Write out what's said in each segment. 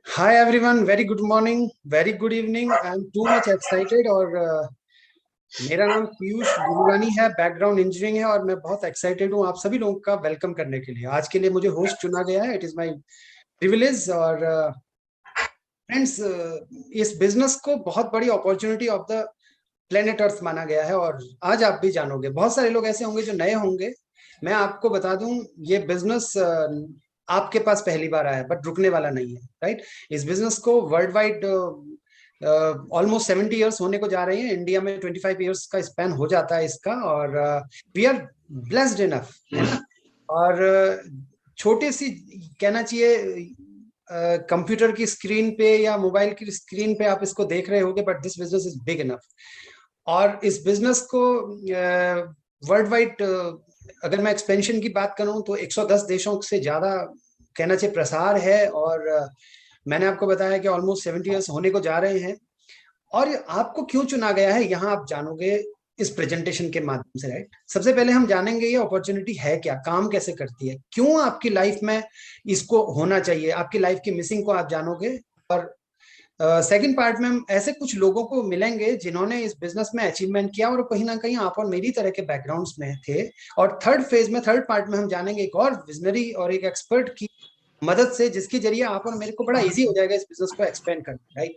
Hi everyone, very good morning, very good evening. I am too much excited और मेरा नाम पीयूष गुरुवानी है, background engineering है और मैं बहुत एक्साइटेड हूँ आप सभी लोगों का वेलकम करने के लिए। आज के लिए मुझे होस्ट चुना गया है, इट इज माय प्रिविलेज। और फ्रेंड्स, इस बिजनेस को बहुत बड़ी opportunity of the planet earth माना गया है और आज आप भी जानोगे। बहुत सारे लोग ऐसे होंगे जो नए होंगे। मैं आपको बता दूं, ये बिजनेस आपके पास पहली बार आया है बट रुकने वाला नहीं है, राइट। इस बिजनेस को वर्ल्ड वाइड ऑलमोस्ट 70 ईयर्स होने को जा रहे हैं। इंडिया में 25 ईयर्स का स्पैन हो जाता है इसका। और वी आर ब्लेस्ड इनफ, है ना। और छोटी सी कहना चाहिए, कंप्यूटर की स्क्रीन पे या मोबाइल की स्क्रीन पे आप इसको देख रहे होगे, but this business is big enough. और इस बिजनेस को वर्ल्ड वाइड, अगर मैं एक्सपेंशन की बात करूं तो 110 देशों से ज्यादा कहना चाहिए प्रसार है। और मैंने आपको बताया कि ऑलमोस्ट 70 ईयर्स होने को जा रहे हैं। और आपको क्यों चुना गया है यहाँ आप जानोगे इस प्रेजेंटेशन के माध्यम से, राइट। सबसे पहले हम जानेंगे ये अपॉर्चुनिटी है क्या, काम कैसे करती है, क्यों आपकी लाइफ में इसको होना चाहिए, आपकी लाइफ की मिसिंग को आप जानोगे। और सेकंड पार्ट में हम ऐसे कुछ लोगों को मिलेंगे जिन्होंने इस बिजनेस में अचीवमेंट किया और कहीं ना कहीं आप और मेरी तरह के बैकग्राउंड्स में थे। और थर्ड पार्ट में हम जानेंगे एक और विजनरी और एक एक्सपर्ट की मदद से, जिसके जरिए आप और मेरे को बड़ा इजी हो जाएगा इस बिजनेस को एक्सपेंड करना, राइट।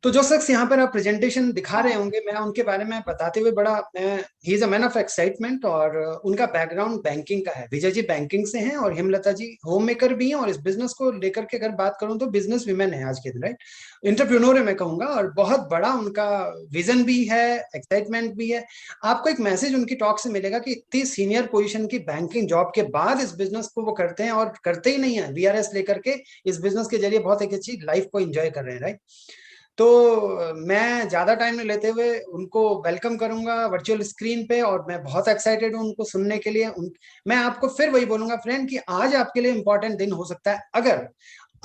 तो जो शख्स यहाँ पर आप प्रेजेंटेशन दिखा रहे होंगे, मैं उनके बारे में बताते हुए बड़ा he is a man of excitement. और उनका बैकग्राउंड बैंकिंग का है। विजय जी बैंकिंग से हैं और हेमलता जी होम मेकर भी हैं। और इस बिजनेस को लेकर के अगर बात करूं तो बिजनेस विमेन है आज के दिन, राइट। इंटरप्रेन्योर है मैं कहूंगा। और बहुत बड़ा उनका विजन भी है, एक्साइटमेंट भी है। आपको एक मैसेज उनकी टॉक से मिलेगा कि इतनी सीनियर पोजीशन की बैंकिंग जॉब के बाद इस बिजनेस को वो करते हैं और करते ही नहीं है वीआरएस लेकर के इस बिजनेस के जरिए बहुत एक अच्छी लाइफ को एंजॉय कर रहे हैं, राइट। तो मैं ज्यादा टाइम नहीं लेते हुए उनको वेलकम करूंगा वर्चुअल स्क्रीन पे। और मैं बहुत एक्साइटेड हूं उनको सुनने के लिए। मैं आपको फिर वही बोलूंगा फ्रेंड कि आज आपके लिए इंपॉर्टेंट दिन हो सकता है अगर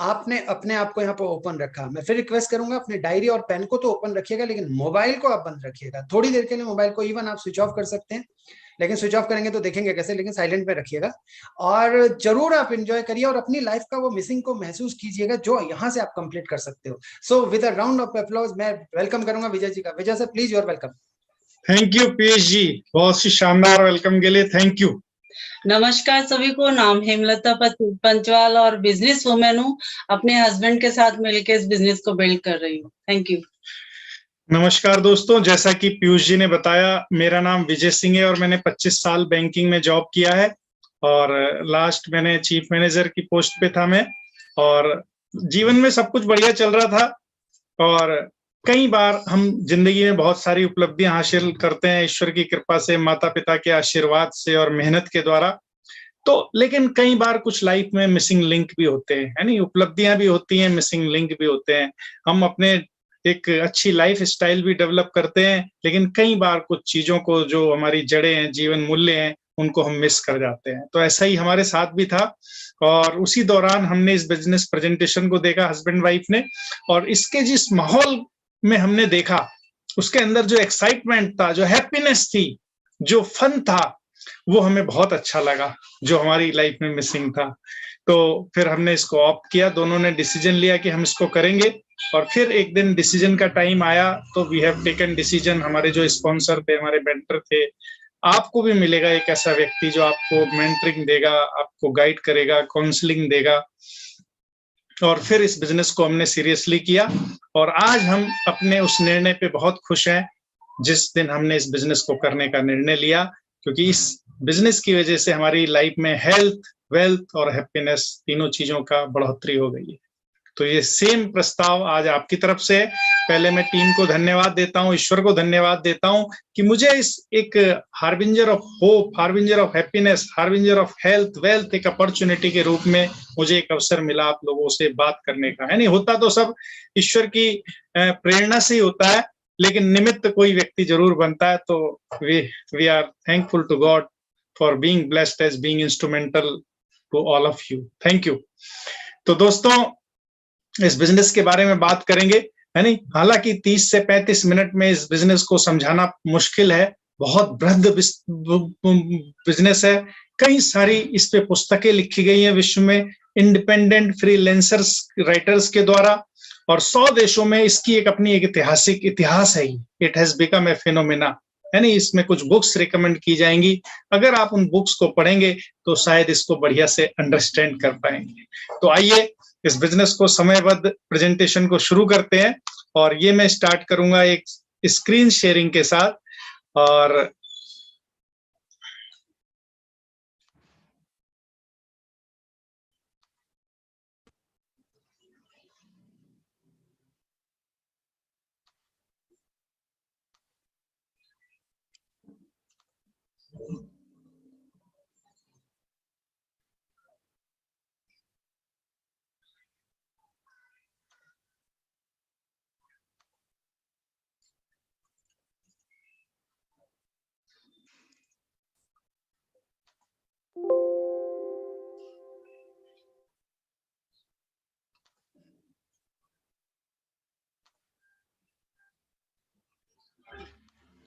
आपने अपने आप को यहाँ पर ओपन रखा। मैं फिर रिक्वेस्ट करूंगा, अपनी डायरी और पेन को तो ओपन रखिएगा, लेकिन मोबाइल को आप बंद रखिएगा थोड़ी देर के लिए। मोबाइल को इवन आप स्विच ऑफ कर सकते हैं, लेकिन स्विच ऑफ करेंगे तो देखेंगे कैसे, लेकिन साइलेंट में रखिएगा। और जरूर आप एंजॉय करिए और अपनी लाइफ का वो मिसिंग को महसूस कीजिएगा जो यहाँ से आप कंप्लीट कर सकते हो। So with a round of applause मैं वेलकम करूंगा विजय जी का। Vijay sir please, your welcome. Thank you Piyush ji, बहुत ही शानदार वेलकम के लिए थैंक यू। नमस्कार सभी को। नाम हेमलता पंचवाल और बिजनेस वुमेन हूँ। अपने हस्बैंड के साथ मिलकर इस बिजनेस को बिल्ड कर रही हूँ। Thank you. नमस्कार दोस्तों, जैसा कि पीयूष जी ने बताया, मेरा नाम विजय सिंह है और मैंने 25 साल बैंकिंग में जॉब किया है। और लास्ट मैंने चीफ मैनेजर की पोस्ट पे था मैं। और जीवन में सब कुछ बढ़िया चल रहा था। और कई बार हम जिंदगी में बहुत सारी उपलब्धियां हासिल करते हैं ईश्वर की कृपा से, माता पिता के आशीर्वाद से और मेहनत के द्वारा। तो लेकिन कई बार कुछ लाइफ में मिसिंग लिंक भी होते हैं, है नहीं। उपलब्धियां भी होती हैं, मिसिंग लिंक भी होते हैं। हम अपने एक अच्छी लाइफ स्टाइल भी डेवलप करते हैं, लेकिन कई बार कुछ चीजों को, जो हमारी जड़ें हैं, जीवन मूल्य हैं, उनको हम मिस कर जाते हैं। तो ऐसा ही हमारे साथ भी था। और उसी दौरान हमने इस बिजनेस प्रेजेंटेशन को देखा, हस्बैंड वाइफ ने। और इसके जिस माहौल में हमने देखा, उसके अंदर जो एक्साइटमेंट था, जो हैप्पीनेस थी, जो फन था, वो हमें बहुत अच्छा लगा, जो हमारी लाइफ में मिसिंग था। तो फिर हमने इसको ऑप्ट किया, दोनों ने डिसीजन लिया कि हम इसको करेंगे। और फिर एक दिन डिसीजन का टाइम आया तो वी हैव टेकन डिसीजन। हमारे जो स्पॉन्सर थे, हमारे मेंटर थे, आपको भी मिलेगा एक ऐसा व्यक्ति जो आपको मेंटरिंग देगा, आपको गाइड करेगा, काउंसलिंग देगा। और फिर इस बिजनेस को हमने सीरियसली किया और आज हम अपने उस निर्णय पे बहुत खुश हैं जिस दिन हमने इस बिजनेस को करने का निर्णय लिया, क्योंकि इस बिजनेस की वजह से हमारी लाइफ में हेल्थ, वेल्थ और हैप्पीनेस तीनों चीजों का बढ़ोतरी हो गई है। तो ये सेम प्रस्ताव आज आपकी तरफ से है। पहले मैं टीम को धन्यवाद देता हूँ, ईश्वर को धन्यवाद देता हूँ कि मुझे इस एक harbinger of hope, harbinger of happiness, harbinger of health, wealth एक अपॉर्चुनिटी के रूप में मुझे एक अवसर मिला आप लोगों से बात करने का, है नहीं। होता तो सब ईश्वर की प्रेरणा से ही होता है, लेकिन निमित्त कोई व्यक्ति जरूर बनता है। तो we are thankful to God for being blessed as being instrumental to all of you. Thank you. तो दोस्तों, इस बिजनेस के बारे में बात करेंगे, है नहीं। हालांकि 30 से 35 मिनट में इस बिजनेस को समझाना मुश्किल है। बहुत बृहद बिजनेस है। कई सारी इस पे पुस्तकें लिखी गई हैं विश्व में, इंडिपेंडेंट फ्रीलांसर्स राइटर्स के द्वारा, और 100 देशों में इसकी एक अपनी एक ऐतिहासिक इतिहास है। It has become a phenomena, यानी इसमें कुछ बुक्स रिकमेंड की जाएंगी। अगर आप उन बुक्स को पढ़ेंगे तो शायद इसको बढ़िया से अंडरस्टैंड कर पाएंगे। तो आइए इस बिजनेस को समयबद्ध प्रेजेंटेशन को शुरू करते हैं, और ये मैं स्टार्ट करूंगा एक स्क्रीन शेयरिंग के साथ। और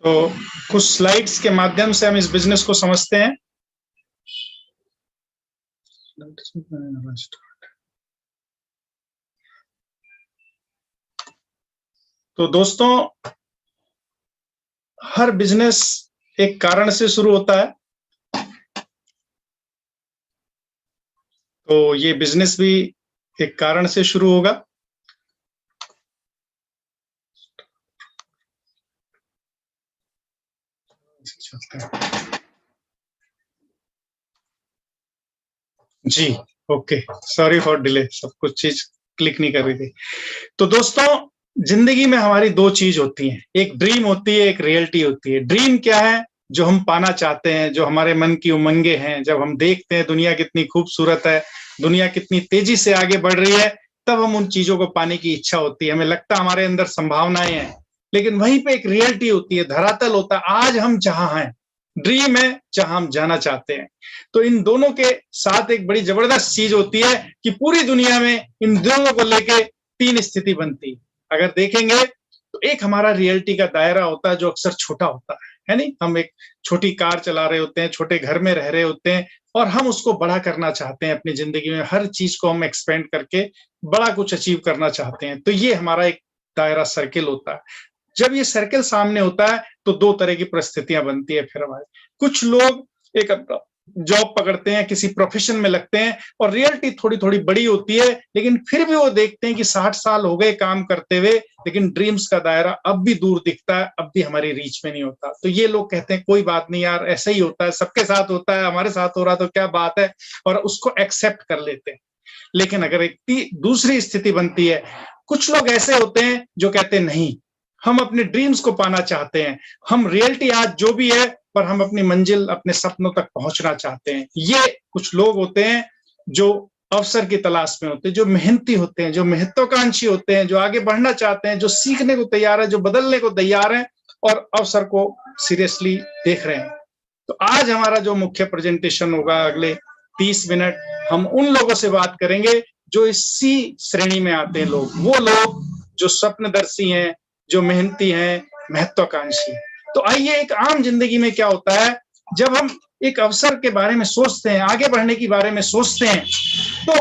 तो कुछ स्लाइड्स के माध्यम से हम इस बिजनेस को समझते हैं। तो दोस्तों, हर बिजनेस एक कारण से शुरू होता है। तो ये बिजनेस भी एक कारण से शुरू होगा। जी, ओके, सॉरी फॉर डिले, सब कुछ चीज क्लिक नहीं कर रही थी। तो दोस्तों, जिंदगी में हमारी दो चीज होती हैं, एक ड्रीम होती है, एक रियलिटी होती है। ड्रीम क्या है? जो हम पाना चाहते हैं, जो हमारे मन की उमंगे हैं। जब हम देखते हैं दुनिया कितनी खूबसूरत है, दुनिया कितनी तेजी से आगे बढ़ रही है, तब हम उन चीजों को पाने की इच्छा होती है, हमें लगता है हमारे अंदर संभावनाएं हैं। लेकिन वहीं पे एक रियलिटी होती है, धरातल होता है, आज हम जहां हैं, ड्रीम है जहां हम जाना चाहते हैं। तो इन दोनों के साथ एक बड़ी जबरदस्त चीज होती है कि पूरी दुनिया में इन दोनों को लेके तीन स्थिति बनती है। अगर देखेंगे तो एक हमारा रियलिटी का दायरा होता है जो अक्सर छोटा होता है नहीं? हम एक छोटी कार चला रहे होते हैं, छोटे घर में रह रहे होते हैं, और हम उसको बड़ा करना चाहते हैं अपनी जिंदगी में। हर चीज को हम एक्सपेंड करके बड़ा कुछ अचीव करना चाहते हैं। तो ये हमारा एक दायरा, सर्किल होता है। जब ये सर्किल सामने होता है तो दो तरह की परिस्थितियां बनती है फिर हमारे। कुछ लोग एक जॉब पकड़ते हैं, किसी प्रोफेशन में लगते हैं, और रियलिटी थोड़ी थोड़ी बड़ी होती है, लेकिन फिर भी वो देखते हैं कि 60 साल हो गए काम करते हुए, लेकिन ड्रीम्स का दायरा अब भी दूर दिखता है, अब भी हमारी रीच में नहीं होता। तो ये लोग कहते हैं कोई बात नहीं यार, ऐसा ही होता है, सबके साथ होता है, हमारे साथ हो रहा तो क्या बात है, और उसको एक्सेप्ट कर लेते हैं। लेकिन अगर एक दूसरी स्थिति बनती है, कुछ लोग ऐसे होते हैं जो कहते हैं नहीं, हम अपने ड्रीम्स को पाना चाहते हैं, हम रियलिटी आज जो भी है, पर हम अपनी मंजिल, अपने सपनों तक पहुंचना चाहते हैं। ये कुछ लोग होते हैं जो अवसर की तलाश में होते हैं, जो मेहनती होते हैं, जो महत्वाकांक्षी होते हैं, जो आगे बढ़ना चाहते हैं, जो सीखने को तैयार है, जो बदलने को तैयार हैं, और अवसर को सीरियसली देख रहे हैं। तो आज हमारा जो मुख्य प्रेजेंटेशन होगा, अगले 30 मिनट हम उन लोगों से बात करेंगे जो इसी श्रेणी में आते हैं। लोग, वो लोग जो स्वप्नदर्शी हैं, जो मेहनती हैं, महत्वाकांक्षी हैं। तो आइए, एक आम जिंदगी में क्या होता है, जब हम एक अवसर के बारे में सोचते हैं, आगे बढ़ने के बारे में सोचते हैं, तो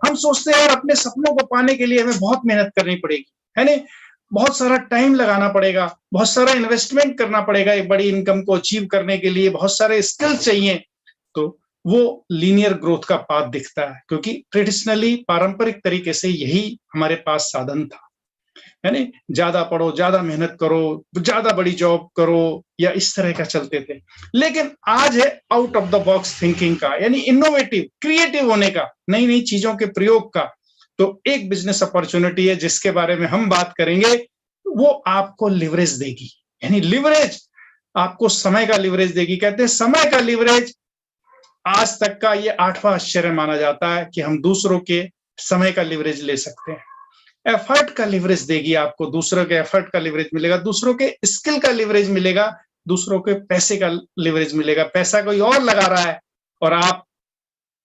हम सोचते हैं यार अपने सपनों को पाने के लिए हमें बहुत मेहनत करनी पड़ेगी, है नहीं? बहुत सारा टाइम लगाना पड़ेगा, बहुत सारा इन्वेस्टमेंट करना पड़ेगा एक बड़ी इनकम को अचीव करने के लिए, बहुत सारे स्किल्स चाहिए। तो वो लीनियर ग्रोथ का पाथ दिखता है, क्योंकि ट्रेडिशनली, पारंपरिक तरीके से यही हमारे पास साधन था, है नहीं? ज्यादा पढ़ो, ज्यादा मेहनत करो, ज्यादा बड़ी जॉब करो, या इस तरह का चलते थे। लेकिन आज है out of the box thinking का, यानी इनोवेटिव, क्रिएटिव होने का, नई नई चीजों के प्रयोग का। तो एक बिजनेस अपॉर्चुनिटी है जिसके बारे में हम बात करेंगे, वो आपको लिवरेज देगी, यानी लिवरेज आपको समय का लिवरेज देगी। कहते हैं समय का लिवरेज आज तक का ये 8वां आश्चर्य माना जाता है कि हम दूसरों के समय का लिवरेज ले सकते हैं। एफर्ट का लिवरेज देगी आपको, दूसरों के एफर्ट का लिवरेज मिलेगा, दूसरों के स्किल का लिवरेज मिलेगा, दूसरों के पैसे का लिवरेज मिलेगा। पैसा कोई और लगा रहा है और आप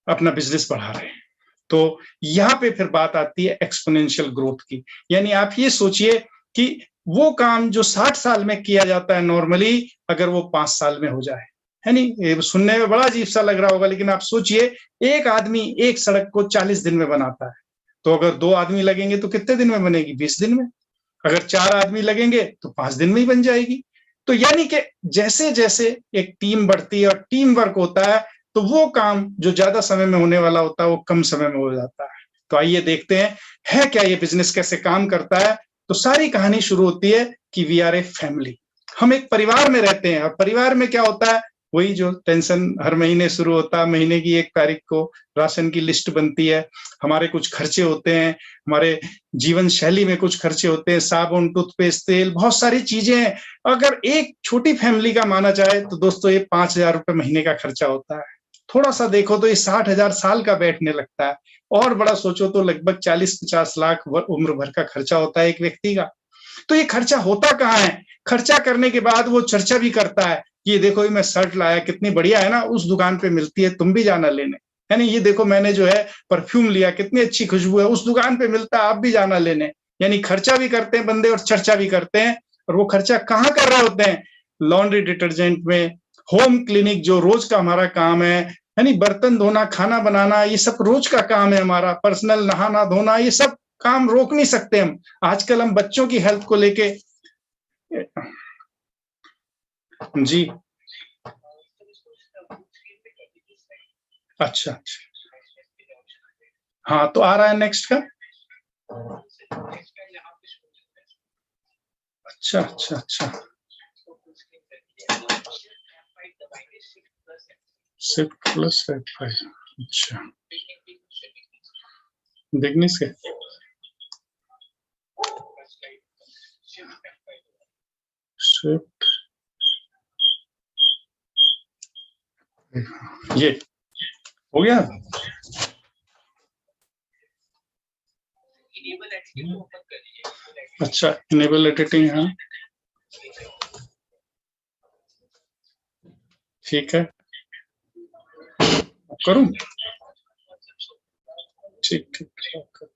अपना बिजनेस बढ़ा रहे हैं। तो यहाँ पे फिर बात आती है एक्सपोनेंशियल ग्रोथ की, यानी आप ये सोचिए कि वो काम जो 60 साल में किया जाता है नॉर्मली, अगर वो 5 साल में हो जाए, है नहीं? ये सुनने में बड़ा अजीब सा लग रहा होगा, लेकिन आप सोचिए, एक आदमी एक सड़क को 40 दिन में बनाता है, तो अगर 2 आदमी लगेंगे तो कितने दिन में बनेगी? 20 दिन में। अगर 4 आदमी लगेंगे तो 5 दिन में ही बन जाएगी। तो यानी कि जैसे जैसे एक टीम बढ़ती है और टीम वर्क होता है, तो वो काम जो ज्यादा समय में होने वाला होता है वो कम समय में हो जाता है। तो आइए देखते हैं है क्या ये बिजनेस, कैसे काम करता है। तो सारी कहानी शुरू होती है कि वी आर ए फैमिली, हम एक परिवार में रहते हैं। और परिवार में क्या होता है? वही जो टेंशन हर महीने शुरू होता है। महीने की 1 तारीख को राशन की लिस्ट बनती है, हमारे कुछ खर्चे होते हैं, हमारे जीवन शैली में कुछ खर्चे होते हैं, साबुन, टूथपेस्ट, तेल, बहुत सारी चीजें हैं। अगर एक छोटी फैमिली का माना जाए तो दोस्तों ये 5,000 रुपए महीने का खर्चा होता है। थोड़ा सा देखो तो ये 60,000 साल का बैठने लगता है, और बड़ा सोचो तो लगभग 40-50 लाख उम्र भर का खर्चा होता है एक व्यक्ति का। तो ये खर्चा होता कहाँ है? खर्चा करने के बाद वो चर्चा भी करता है, ये देखो मैं शर्ट लाया, कितनी बढ़िया है ना, उस दुकान पे मिलती है, तुम भी जाना लेने, है नहीं? ये देखो मैंने जो है परफ्यूम लिया, कितनी अच्छी खुशबू है, उस दुकान पे मिलता है, आप भी जाना लेने। यानी खर्चा भी करते हैं बंदे और चर्चा भी करते हैं। और वो खर्चा कहाँ कर रहे होते हैं? लॉन्ड्री डिटर्जेंट में, होम क्लिनिक जो रोज का हमारा काम है नहीं? बर्तन धोना, खाना बनाना, ये सब रोज का काम है हमारा। पर्सनल नहाना धोना, ये सब काम रोक नहीं सकते हम। आजकल हम बच्चों की हेल्थ को लेके जी, अच्छा अच्छा, हाँ तो आ रहा है नेक्स्ट का। अच्छा अच्छा अच्छा, शिफ्ट प्लस F5, अच्छा बिगनिस के शिफ्ट, ये हो गया। अच्छा, इनेबल एडिटिंग, हाँ ठीक है, करूं? ठीक ठीक ठीक।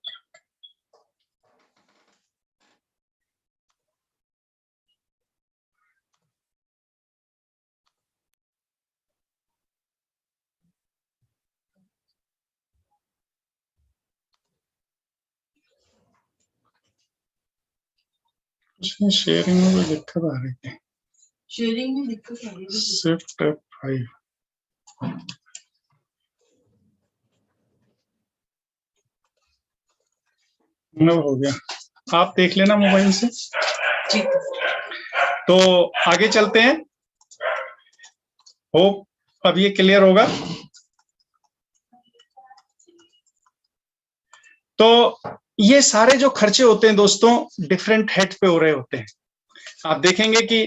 शेयरिंग में कोई दिक्कत आ रही है? शेयरिंग में दिक्कत आ रही है। शिफ्ट F5, हो गया, आप देख लेना मोबाइल से। तो आगे चलते हैं, होप अब ये क्लियर होगा। तो ये सारे जो खर्चे होते हैं दोस्तों, डिफरेंट हेड पे हो रहे होते हैं। आप देखेंगे कि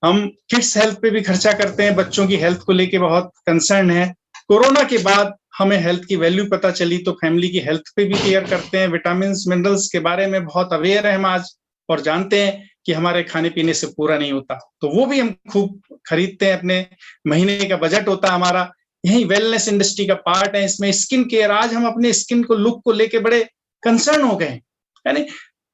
हम किड्स हेल्थ पे भी खर्चा करते हैं, बच्चों की हेल्थ को लेके बहुत कंसर्न है। कोरोना के बाद हमें हेल्थ की वैल्यू पता चली, तो फैमिली की हेल्थ पे भी केयर करते हैं। विटामिन मिनरल्स के बारे में बहुत अवेयर है हम आज, और जानते हैं कि हमारे खाने पीने से पूरा नहीं होता, तो वो भी हम खूब खरीदते हैं। अपने महीने का बजट होता है हमारा, यही वेलनेस इंडस्ट्री का पार्ट है। इसमें स्किन केयर, आज हम अपने स्किन को, लुक को लेके बड़े कंसर्न हो गए, यानी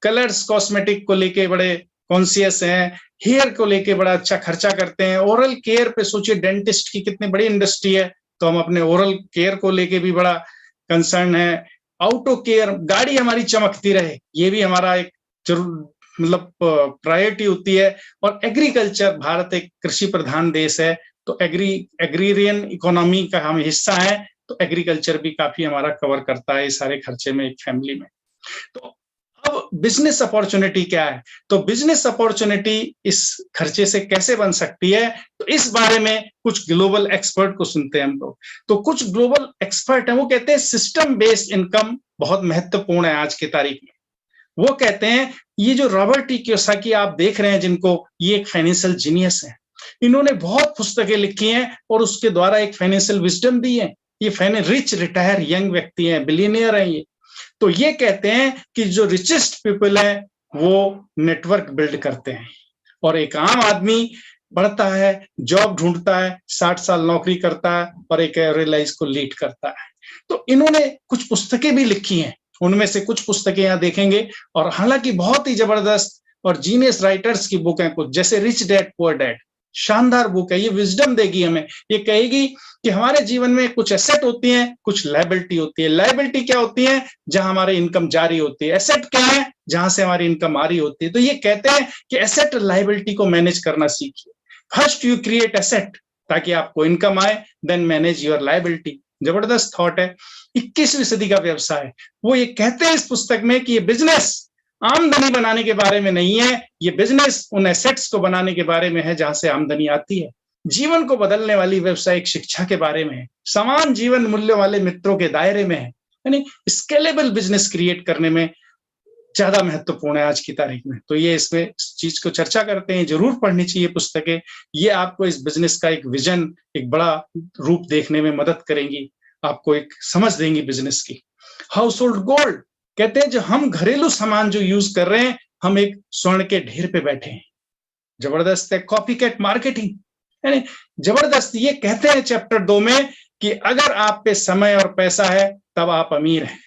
कलर्स कॉस्मेटिक को लेके बड़े कॉन्शियस हैं, हेयर को लेके बड़ा अच्छा खर्चा करते हैं। ओरल केयर पे सोचिए, डेंटिस्ट की कितनी बड़ी इंडस्ट्री है, तो हम अपने ओरल केयर को लेके भी बड़ा कंसर्न है। ऑटो केयर, गाड़ी हमारी चमकती रहे, ये भी हमारा एक जरूर मतलब प्रायोरिटी होती है। और एग्रीकल्चर, भारत एक कृषि प्रधान देश है, तो एग्रीरियन इकोनॉमी का हम हिस्सा है, तो एग्रीकल्चर भी काफी हमारा कवर करता है ये सारे खर्चे में एक फैमिली में। तो अब बिजनेस अपॉर्चुनिटी क्या है? तो बिजनेस अपॉर्चुनिटी इस खर्चे से कैसे बन सकती है, तो इस बारे में कुछ ग्लोबल एक्सपर्ट को सुनते हैं हम लोग। तो कुछ ग्लोबल एक्सपर्ट हैं, वो कहते हैं सिस्टम बेस्ड इनकम बहुत महत्वपूर्ण है आज की तारीख में। वो कहते हैं, ये जो रॉबर्ट टी कियोसाकी आप देख रहे हैं जिनको, ये एक फाइनेंशियल जीनियस है, इन्होंने बहुत पुस्तकें लिखी हैं और उसके द्वारा एक फाइनेंशियल विजडम दी है। ये रिच रिटायर यंग व्यक्ति हैं, बिलियनियर हैं ये। तो ये कहते हैं कि जो रिचेस्ट पीपल है वो नेटवर्क बिल्ड करते हैं, और एक आम आदमी बढ़ता है, जॉब ढूंढता है, 60 साल नौकरी करता है और एक रियलाइज को लीड करता है। तो इन्होंने कुछ पुस्तकें भी लिखी हैं, उनमें से कुछ पुस्तकें यहाँ देखेंगे, और हालांकि बहुत ही जबरदस्त और जीनियस राइटर्स की बुक है कुछ, जैसे रिच डैड पुअर डैड, शानदार बुक है। ये विजडम देगी हमें, ये कहेगी कि हमारे जीवन में कुछ एसेट होती हैं, कुछ लायबिलिटी होती है। लायबिलिटी क्या होती है? जहां हमारी इनकम जारी होती है। एसेट क्या है? जहां से हमारी इनकम आ रही होती है। तो ये कहते हैं कि एसेट लायबिलिटी को मैनेज करना सीखिए। फर्स्ट यू क्रिएट एसेट ताकि आपको इनकम आए, देन मैनेज योर लायबिलिटी। जबरदस्त थॉट है। 21वीं सदी का व्यवसाय, वो ये कहते हैं इस पुस्तक में कि ये बिजनेस आमदनी बनाने के बारे में नहीं है, ये बिजनेस उन एसेट्स को बनाने के बारे में है जहां से आमदनी आती है। जीवन को बदलने वाली व्यवसायिक शिक्षा के बारे में है, समान जीवन मूल्य वाले मित्रों के दायरे में है, यानी स्केलेबल बिजनेस क्रिएट करने में ज्यादा महत्वपूर्ण है आज की तारीख में। तो ये इसमें इस चीज को चर्चा करते हैं, जरूर पढ़नी चाहिए पुस्तकें। ये आपको इस बिजनेस का एक विजन, एक बड़ा रूप देखने में मदद करेंगी, आपको एक समझ देंगी बिजनेस की। हाउस होल्ड गोल्ड कहते हैं जो हम घरेलू सामान जो यूज कर रहे हैं, हम एक स्वर्ण के ढेर पे बैठे हैं। जबरदस्त है। कॉपी कैट मार्केटिंग, यानी जबरदस्त। ये कहते हैं चैप्टर 2 में कि अगर आप पे समय और पैसा है तब आप अमीर हैं।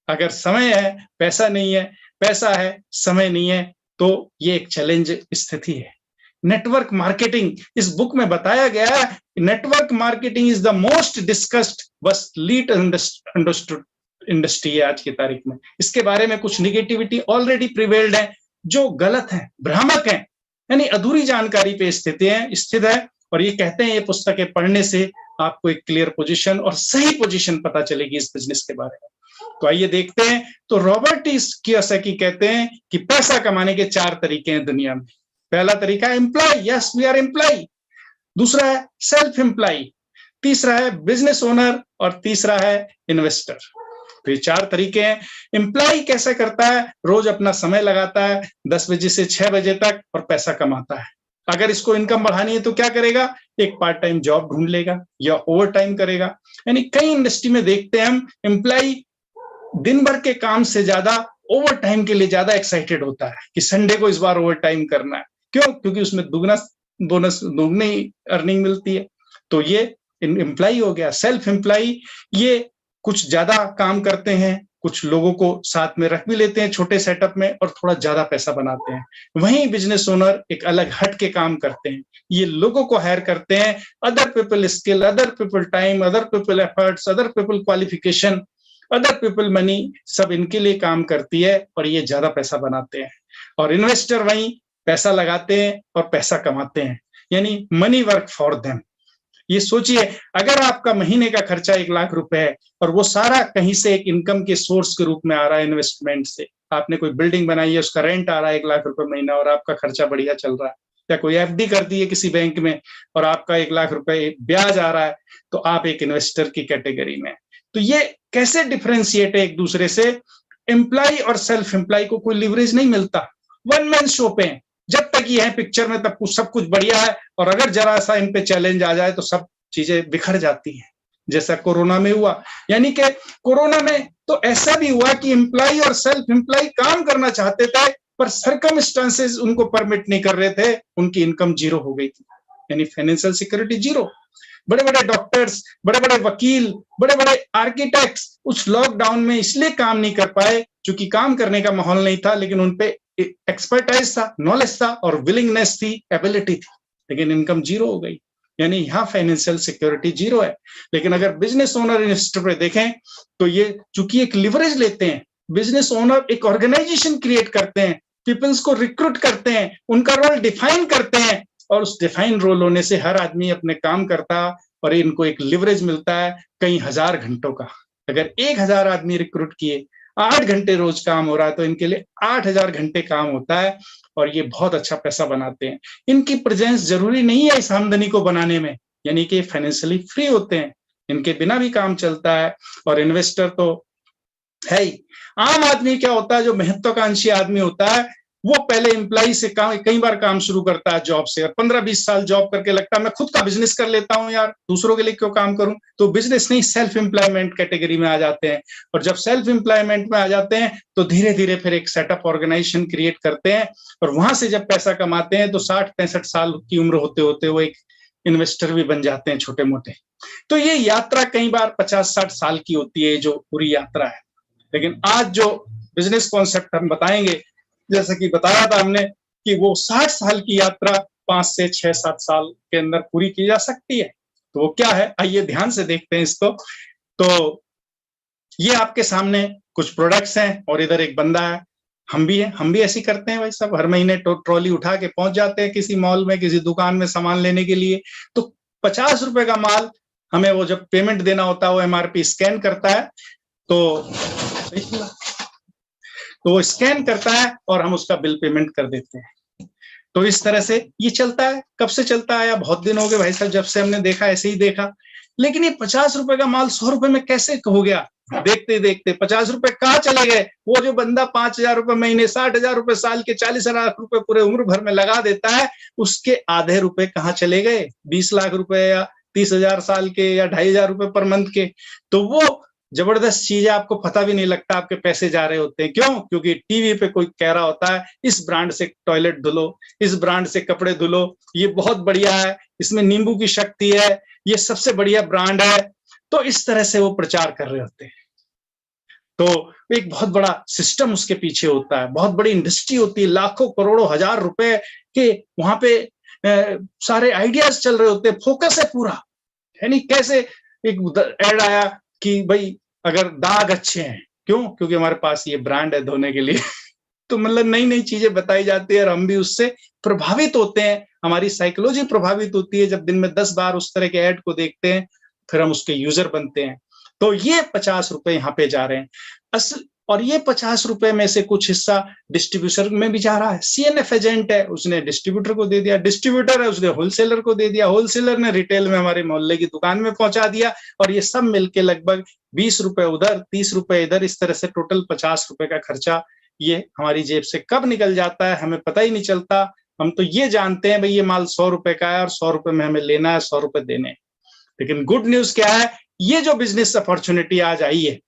अगर समय है, पैसा नहीं है, पैसा है, समय नहीं है, तो ये एक चैलेंज स्थिति है। नेटवर्क मार्केटिंग, इस बुक में बताया गया है network marketing is the most discussed बस लीड अंडरस्टूड इंडस्ट्री है आज की तारीख में। इसके बारे में कुछ निगेटिविटी ऑलरेडी प्रिवेल्ड है, जो गलत है, भ्रामक है, यानी अधूरी जानकारी पे स्थित है। और ये कहते हैं ये पुस्तकें पढ़ने से आपको एक क्लियर पोजीशन और सही पोजीशन पता चलेगी इस बिजनेस के बारे में। तो आइए देखते हैं। तो रॉबर्ट कियोसाकी कहते हैं कि पैसा कमाने के 4 तरीके हैं दुनिया में। पहला तरीका है employ, yes we are employ. दूसरा है सेल्फ एम्प्लॉय, तीसरा है बिजनेस ओनर और तीसरा है इन्वेस्टर। तो ये 4 तरीके हैं। एम्प्लॉय कैसे करता है? रोज अपना समय लगाता है 10 बजे से 6 बजे तक और पैसा कमाता है। अगर इसको इनकम बढ़ानी है तो क्या करेगा? एक पार्ट टाइम जॉब ढूंढ लेगा या ओवर टाइम करेगा। यानी कई इंडस्ट्री में देखते हैं हम, एम्प्लॉय दिन भर के काम से ज्यादा ओवर टाइम के लिए ज्यादा एक्साइटेड होता है कि संडे को इस बार ओवर टाइम करना है। क्यों? क्योंकि उसमें दुगनी अर्निंग मिलती है। तो ये एम्प्लॉय हो गया। सेल्फ एम्प्लॉय, ये कुछ ज्यादा काम करते हैं, कुछ लोगों को साथ में रख भी लेते हैं छोटे सेटअप में और थोड़ा ज्यादा पैसा बनाते हैं। वहीं बिजनेस ओनर एक अलग हट के काम करते हैं, ये लोगों को हायर करते हैं। Other people skill, other people time, other people efforts, other people qualification, other people money, सब इनके लिए काम करती है और ये ज्यादा पैसा बनाते हैं। और इन्वेस्टर वहीं पैसा लगाते हैं और पैसा कमाते हैं, यानी मनी वर्क फॉर देम। ये सोचिए, अगर आपका महीने का खर्चा 1 लाख रुपए है और वो सारा कहीं से एक इनकम के सोर्स के रूप में आ रहा है, इन्वेस्टमेंट से, आपने कोई बिल्डिंग बनाई है, उसका रेंट आ रहा है 1 लाख रुपए महीना और आपका खर्चा बढ़िया चल रहा है, या कोई एफडी कर दी है किसी बैंक में और आपका 1 लाख रुपए ब्याज आ रहा है, तो आप एक इन्वेस्टर की कैटेगरी में। तो ये कैसे डिफरेंशिएट है एक दूसरे से? एम्प्लॉय और सेल्फ एम्प्लॉय को कोई लिवरेज नहीं मिलता, वन मैन शो पे है। जब तक ये है पिक्चर में तब कुछ सब कुछ बढ़िया है, और अगर जरा सा इन पे चैलेंज आ जाए तो सब चीजें बिखर जाती हैं, जैसा कोरोना में हुआ। यानी कि कोरोना में तो ऐसा भी हुआ कि एम्प्लॉय और सेल्फ एम्प्लॉय काम करना चाहते थे पर सर्कमस्टांसेस उनको परमिट नहीं कर रहे थे, उनकी इनकम जीरो हो गई थी, यानी फाइनेंशियल सिक्योरिटी जीरो। बड़े बड़े डॉक्टर्स, बड़े बड़े वकील, बड़े बड़े आर्किटेक्ट्स उस लॉकडाउन में इसलिए काम नहीं कर पाए क्योंकि काम करने का माहौल नहीं था, लेकिन उनपे एक्सपर्टाइज था, नॉलेज था और विलिंगनेस थी, एबिलिटी थी, लेकिन इनकम जीरो हो गई। यानी यहाँ फाइनेंशियल सिक्योरिटी जीरो है। लेकिन अगर बिजनेस ओनर इन्वेस्टर पे देखें तो ये चूंकि एक लिवरेज लेते हैं, बिजनेस ओनर एक ऑर्गेनाइजेशन क्रिएट करते हैं, पीपल्स को रिक्रूट करते हैं, उनका रोल डिफाइन करते हैं, और उस डिफाइन रोल होने से हर आदमी अपने काम करता और इनको एक लिवरेज मिलता है कई हजार घंटों का। अगर 1000 आदमी रिक्रूट किए, 8 घंटे रोज काम हो रहा है, तो इनके लिए 8000 घंटे काम होता है और ये बहुत अच्छा पैसा बनाते हैं। इनकी प्रेजेंस जरूरी नहीं है इस आमदनी को बनाने में, यानी कि फाइनेंशियली फ्री होते हैं, इनके बिना भी काम चलता है। और इन्वेस्टर तो है ही। आम आदमी क्या होता है, जो महत्वाकांक्षी आदमी होता है, वो पहले एम्प्लॉय से कई बार काम शुरू करता है, जॉब से, और 15-20 साल जॉब करके लगता है मैं खुद का बिजनेस कर लेता हूं यार, दूसरों के लिए क्यों काम करूं। तो बिजनेस नहीं, सेल्फ एम्प्लॉयमेंट कैटेगरी में आ जाते हैं। और जब सेल्फ एम्प्लॉयमेंट में आ जाते हैं तो धीरे धीरे फिर एक सेटअप ऑर्गेनाइजेशन क्रिएट करते हैं, और वहां से जब पैसा कमाते हैं तो 60-65 साल की उम्र होते होते वो एक इन्वेस्टर भी बन जाते हैं, छोटे मोटे। तो ये यात्रा कई बार 50-60 साल की होती है, जो पूरी यात्रा है। लेकिन आज जो बिजनेस कॉन्सेप्ट हम बताएंगे, जैसा कि बताया था हमने कि वो 60 साल की यात्रा 5 से 6-7 साल के अंदर पूरी की जा सकती है। तो वो क्या है, आइए ध्यान से देखते हैं इसको। तो ये आपके सामने कुछ प्रोडक्ट्स हैं और इधर एक बंदा है, हम भी ऐसी करते हैं भाई साहब, हर महीने ट्रॉली उठा के पहुंच जाते हैं किसी मॉल में, किसी दुकान में सामान लेने के लिए। तो 50 रुपए का माल हमें वो जब पेमेंट देना होता है वो MRP स्कैन करता है, तो वो स्कैन करता है और हम उसका बिल पेमेंट कर देते हैं। तो इस तरह से ये चलता है। कब से चलता है? बहुत दिन हो गए भाई साहब, जब से हमने देखा ऐसे ही देखा। लेकिन ये 50 रुपए का माल 100 रुपए में कैसे हो गया? देखते देखते 50 रुपए कहाँ चले गए? वो जो बंदा 5,000 रुपए महीने, 60,000 रुपए साल के, 40,000 रुपए पूरे उम्र भर में लगा देता है, उसके आधे रुपए कहाँ चले गए? 20 लाख रुपए या 30,000 साल के या 2,500 रुपए पर मंथ के। तो वो जबरदस्त चीज है, आपको पता भी नहीं लगता आपके पैसे जा रहे होते हैं। क्यों? क्योंकि टीवी पे कोई कह रहा होता है इस ब्रांड से टॉयलेट धुलो, इस ब्रांड से कपड़े धुलो, ये बहुत बढ़िया है, इसमें नींबू की शक्ति है, ये सबसे बढ़िया ब्रांड है। तो इस तरह से वो प्रचार कर रहे होते हैं। तो एक बहुत बड़ा सिस्टम उसके पीछे होता है, बहुत बड़ी इंडस्ट्री होती है, लाखों करोड़ों हजार रुपए के वहां पे सारे आइडियाज चल रहे होते हैं, फोकस है पूरा, है नहीं? कैसे एक एड आया कि भाई अगर दाग अच्छे हैं, क्यों? क्योंकि हमारे पास ये ब्रांड है धोने के लिए। तो मतलब नई नई चीजें बताई जाती है और हम भी उससे प्रभावित होते हैं, हमारी साइकोलॉजी प्रभावित होती है जब दिन में 10 बार उस तरह के ऐड को देखते हैं, फिर हम उसके यूजर बनते हैं। तो ये 50 रुपए यहाँ पे जा रहे हैं और ये 50 रुपए में से कुछ हिस्सा डिस्ट्रीब्यूटर में भी जा रहा है। CNF एजेंट है, उसने डिस्ट्रीब्यूटर को दे दिया, डिस्ट्रीब्यूटर है उसने होलसेलर को दे दिया, होलसेलर ने रिटेल में हमारे मोहल्ले की दुकान में पहुंचा दिया, और ये सब मिलके लगभग 20 रुपए उधर, 30 रुपए इधर, इस तरह से टोटल 50 रुपए का खर्चा ये हमारी जेब से कब निकल जाता है हमें पता ही नहीं चलता। हम तो ये जानते हैं भाई ये माल 100 रुपए का है और 100 रुपए में हमें लेना है, 100 रुपए देने। लेकिन गुड न्यूज क्या है, ये जो बिजनेस अपॉर्चुनिटी आज आई है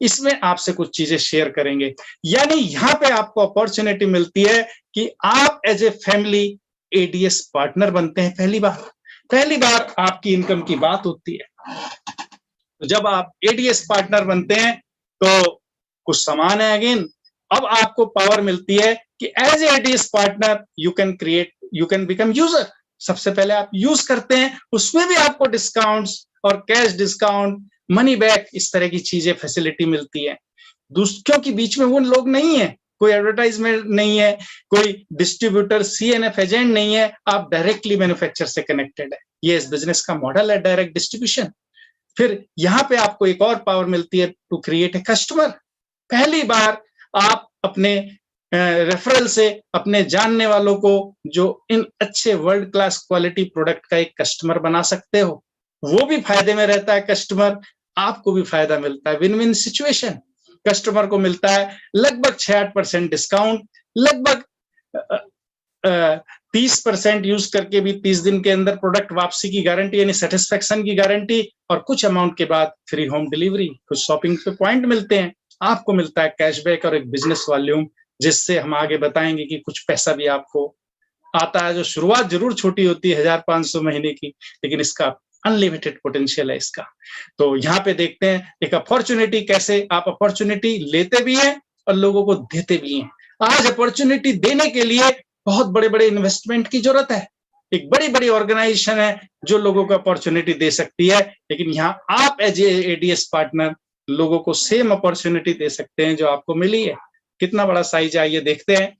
इसमें आपसे कुछ चीजें शेयर करेंगे। यानी यहाँ पे आपको अपॉर्चुनिटी मिलती है कि आप as a family ADS partner बनते हैं। पहली बार आपकी इनकम की बात होती है। तो जब आप ADS पार्टनर बनते हैं तो कुछ समान है अगेन, अब आपको पावर मिलती है कि as a ADS partner you can become user. सबसे पहले आप यूज करते हैं, उसमें भी आपको डिस्काउंट्स और कैश डिस्काउंट, मनी बैक, इस तरह की चीजें फैसिलिटी मिलती है। क्योंकि बीच में वो लोग नहीं है, कोई एडवर्टाइजमेंट नहीं है, कोई डिस्ट्रीब्यूटर CNF एजेंट नहीं है, आप डायरेक्टली मैन्युफैक्चरर से कनेक्टेड है। ये इस बिजनेस का मॉडल है, डायरेक्ट डिस्ट्रीब्यूशन। फिर यहाँ पे आपको एक और पावर मिलती है, टू क्रिएट ए कस्टमर। पहली बार आप अपने रेफरल से अपने जानने वालों को जो इन अच्छे वर्ल्ड क्लास क्वालिटी प्रोडक्ट का एक कस्टमर बना सकते हो। वो भी फायदे में रहता है कस्टमर, आपको भी फायदा मिलता है, विन विन सिचुएशन। कस्टमर को मिलता है लगभग 6-8% डिस्काउंट, लगभग 30% यूज करके भी 30 दिन के अंदर प्रोडक्ट वापसी की गारंटी, यानी सेटिस्फेक्शन की गारंटी, और कुछ अमाउंट के बाद फ्री होम डिलीवरी। कुछ शॉपिंग पे पॉइंट मिलते हैं, आपको मिलता है कैशबैक और एक बिजनेस वॉल्यूम, जिससे हम आगे बताएंगे कि कुछ पैसा भी आपको आता है। जो शुरुआत जरूर छोटी होती है 1,500 महीने की, लेकिन इसका अनलिमिटेड पोटेंशियल है इसका। तो यहाँ पे देखते हैं एक अपॉर्चुनिटी, कैसे आप अपॉर्चुनिटी लेते भी हैं और लोगों को देते भी हैं। आज अपॉर्चुनिटी देने के लिए बहुत बड़े बड़े इन्वेस्टमेंट की जरूरत है। एक बड़ी बड़ी ऑर्गेनाइजेशन है जो लोगों को अपॉर्चुनिटी दे सकती है, लेकिन यहाँ आप एज ए ADS पार्टनर लोगों को सेम अपॉर्चुनिटी दे सकते हैं जो आपको मिली है। कितना बड़ा साइज है ये देखते हैं।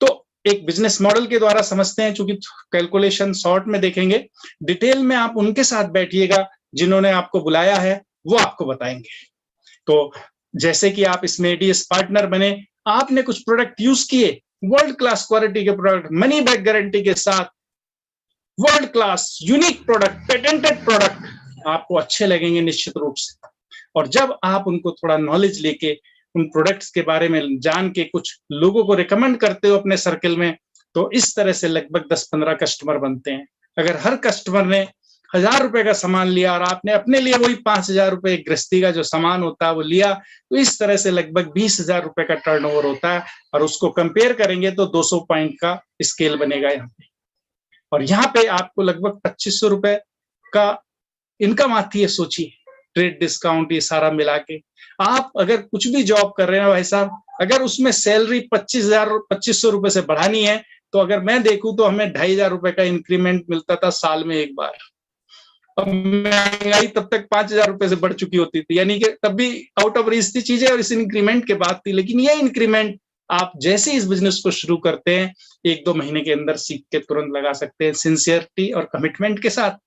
तो एक बिजनेस मॉडल के द्वारा समझते हैं, चूंकि कैलकुलेशन शॉर्ट में देखेंगे, डिटेल में आप उनके साथ बैठिएगा जिन्होंने आपको बुलाया है, वो आपको बताएंगे। तो जैसे कि आप इसमें ADS पार्टनर बने, आपने कुछ प्रोडक्ट यूज किए, वर्ल्ड क्लास क्वालिटी के प्रोडक्ट, मनी बैक गारंटी के साथ, world class unique product, patented product, आपको अच्छे लगेंगे निश्चित रूप से। और जब आप उनको थोड़ा नॉलेज लेके उन प्रोडक्ट्स के बारे में जान के कुछ लोगों को रिकमेंड करते हो अपने सर्कल में, तो इस तरह से लगभग 10-15 कस्टमर बनते हैं। अगर हर कस्टमर ने 1,000 रुपए का सामान लिया और आपने अपने लिए वही 5,000 रुपए गृहस्थी का जो सामान होता है वो लिया, तो इस तरह से लगभग 20,000 रुपए का टर्नओवर होता है। और उसको कंपेयर करेंगे तो 200 पॉइंट का स्केल बनेगा यहाँ पे। और यहाँ पे आपको लगभग 2,500 रुपए का इनकम आती है। सोचिए, ट्रेड डिस्काउंट ये सारा मिला के आप अगर कुछ भी जॉब कर रहे हैं भाई साहब, अगर उसमें सैलरी 25,000 2500 रुपए से बढ़ानी है तो अगर मैं देखूं तो हमें 2,500 रुपए का इंक्रीमेंट मिलता था साल में एक बार। अब महंगाई तब तक 5,000 रुपए से बढ़ चुकी होती थी, यानी कि तब भी आउट ऑफ रीच थी चीजें और इस इंक्रीमेंट के बाद थी। लेकिन ये इंक्रीमेंट आप जैसे इस बिजनेस को शुरू करते हैं 1-2 महीने के अंदर सीख के तुरंत लगा सकते हैं, सिंसियरिटी और कमिटमेंट के साथ।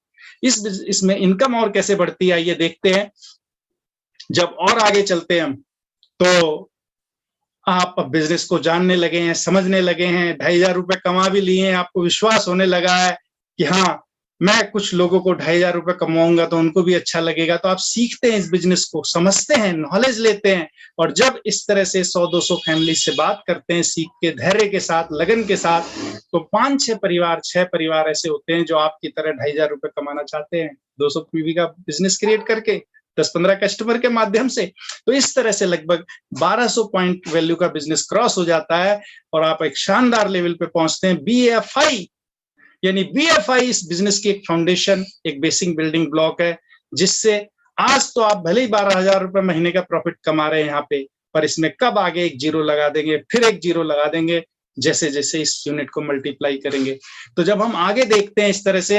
इसमें इनकम और कैसे बढ़ती है आइए देखते हैं। जब और आगे चलते हैं हम, तो आप अब बिजनेस को जानने लगे हैं, समझने लगे हैं, 2,500 रुपए कमा भी लिए हैं, आपको विश्वास होने लगा है कि हाँ, मैं कुछ लोगों को 2,500 रुपए कमाऊंगा तो उनको भी अच्छा लगेगा। तो आप सीखते हैं इस बिजनेस को, समझते हैं, नॉलेज लेते हैं, और जब इस तरह से 100-200 फैमिली से बात करते हैं सीख के, धैर्य के साथ, लगन के साथ, तो 5-6 परिवार ऐसे होते हैं जो आपकी तरह 2,500 रुपए कमाना चाहते हैं 200 पीवी का बिजनेस क्रिएट करके 10-15 कस्टमर के माध्यम से। तो इस तरह से लगभग 1200 पॉइंट वैल्यू का बिजनेस क्रॉस हो जाता है और आप एक शानदार लेवल पे पहुंचते हैं। BFI यानी BFI इस बिजनेस की एक फाउंडेशन, एक बेसिक बिल्डिंग ब्लॉक है, जिससे आज तो आप भले ही 12,000 रुपए महीने का प्रॉफिट कमा रहे हैं यहाँ पे, पर इसमें कब आगे एक जीरो लगा देंगे, फिर एक जीरो लगा देंगे, जैसे जैसे इस यूनिट को मल्टीप्लाई करेंगे। तो जब हम आगे देखते हैं इस तरह से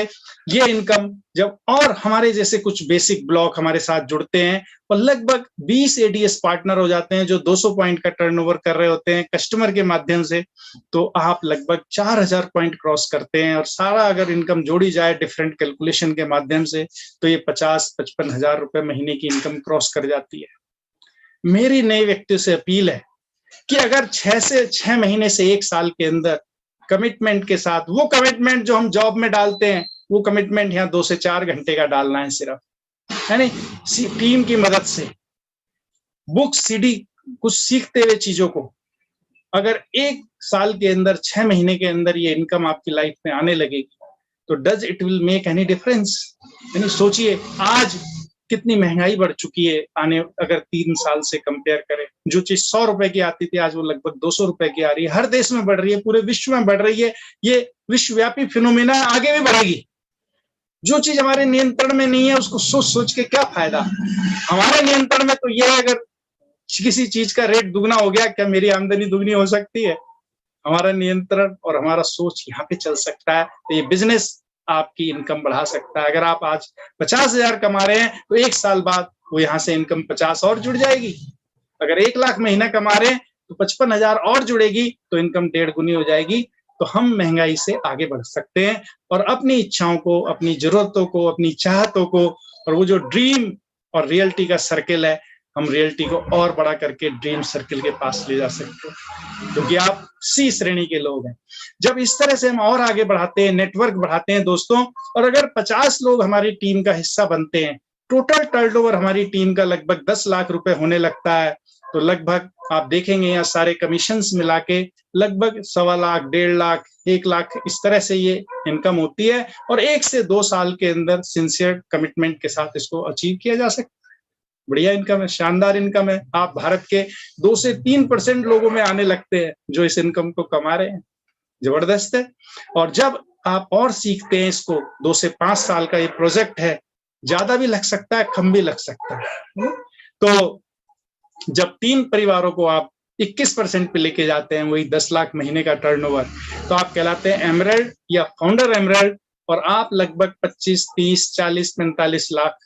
ये इनकम, जब और हमारे जैसे कुछ बेसिक ब्लॉक हमारे साथ जुड़ते हैं और लगभग 20 ADS पार्टनर हो जाते हैं जो 200 पॉइंट का टर्नओवर कर रहे होते हैं कस्टमर के माध्यम से, तो आप लगभग 4,000 पॉइंट क्रॉस करते हैं। और सारा अगर इनकम जोड़ी जाए डिफरेंट कैलकुलेशन के माध्यम से, तो ये 50-55 हजार रुपए महीने की इनकम क्रॉस कर जाती है। मेरी नए व्यक्ति से अपील है कि अगर 6 महीने से 1 साल के अंदर कमिटमेंट के साथ, वो कमिटमेंट जो हम जॉब में डालते हैं, वो कमिटमेंट यहाँ 2 से 4 घंटे का डालना है सिर्फ, यानी टीम की मदद से बुक CD कुछ सीखते हुए चीजों को, अगर 1 साल के अंदर 6 महीने के अंदर ये इनकम आपकी लाइफ में आने लगेगी, तो does it will make any difference? यानी सोचिए आज कितनी महंगाई बढ़ चुकी है, आने अगर 3 साल से कंपेयर करें, जो चीज 100 रुपए की आती थी आज वो लगभग 200 रुपए की आ रही है। हर देश में बढ़ रही है, पूरे विश्व में बढ़ रही है, ये विश्वव्यापी फिनोमेना, आगे भी बढ़ेगी। जो चीज हमारे नियंत्रण में नहीं है उसको सोच सोच के क्या फायदा। हमारे नियंत्रण में तो ये है, अगर किसी चीज का रेट दुगना हो गया, क्या मेरी आमदनी दुगनी हो सकती है? हमारा नियंत्रण और हमारा सोच यहाँ पे चल सकता है। तो ये बिजनेस आपकी इनकम बढ़ा सकता है। अगर आप आज 50,000 कमा रहे हैं तो 1 साल बाद वो यहाँ से इनकम 50 और जुड़ जाएगी। अगर 1 लाख महीना कमा रहे हैं तो 55,000 और जुड़ेगी, तो इनकम 1.5 गुनी हो जाएगी। तो हम महंगाई से आगे बढ़ सकते हैं और अपनी इच्छाओं को, अपनी जरूरतों को, अपनी चाहतों को, और वो जो ड्रीम और रियलिटी का सर्किल है, हम रियलिटी को और बड़ा करके ड्रीम सर्किल के पास ले जा सकते हैं, क्योंकि आप C श्रेणी के लोग हैं। जब इस तरह से हम और आगे बढ़ाते हैं, नेटवर्क बढ़ाते हैं दोस्तों, और अगर 50 लोग हमारी टीम का हिस्सा बनते हैं, टोटल टर्नओवर हमारी टीम का लगभग 10 लाख रुपए होने लगता है, तो लगभग आप देखेंगे यहाँ सारे कमीशंस मिला के लगभग 1.25 लाख, 1.5 लाख, 1 लाख इस तरह से ये इनकम होती है। और 1 से 2 साल के अंदर सिंसियर कमिटमेंट के साथ इसको अचीव किया जा सकता है। बढ़िया इनकम है, शानदार इनकम है। आप भारत के 2 से 3% लोगों में आने लगते हैं जो इस इनकम को कमा रहे हैं। जबरदस्त है। और जब आप और सीखते हैं इसको, 2 से 5 साल का ये प्रोजेक्ट है, ज्यादा भी लग सकता है, कम भी लग सकता है। तो जब 3 परिवारों को आप 21% पे लेके जाते हैं, वही 10 लाख महीने का टर्नओवर, तो आप कहलाते हैं एमरल्ड या फाउंडर एमरल्ड, और आप लगभग 25, 30, 40, 45 लाख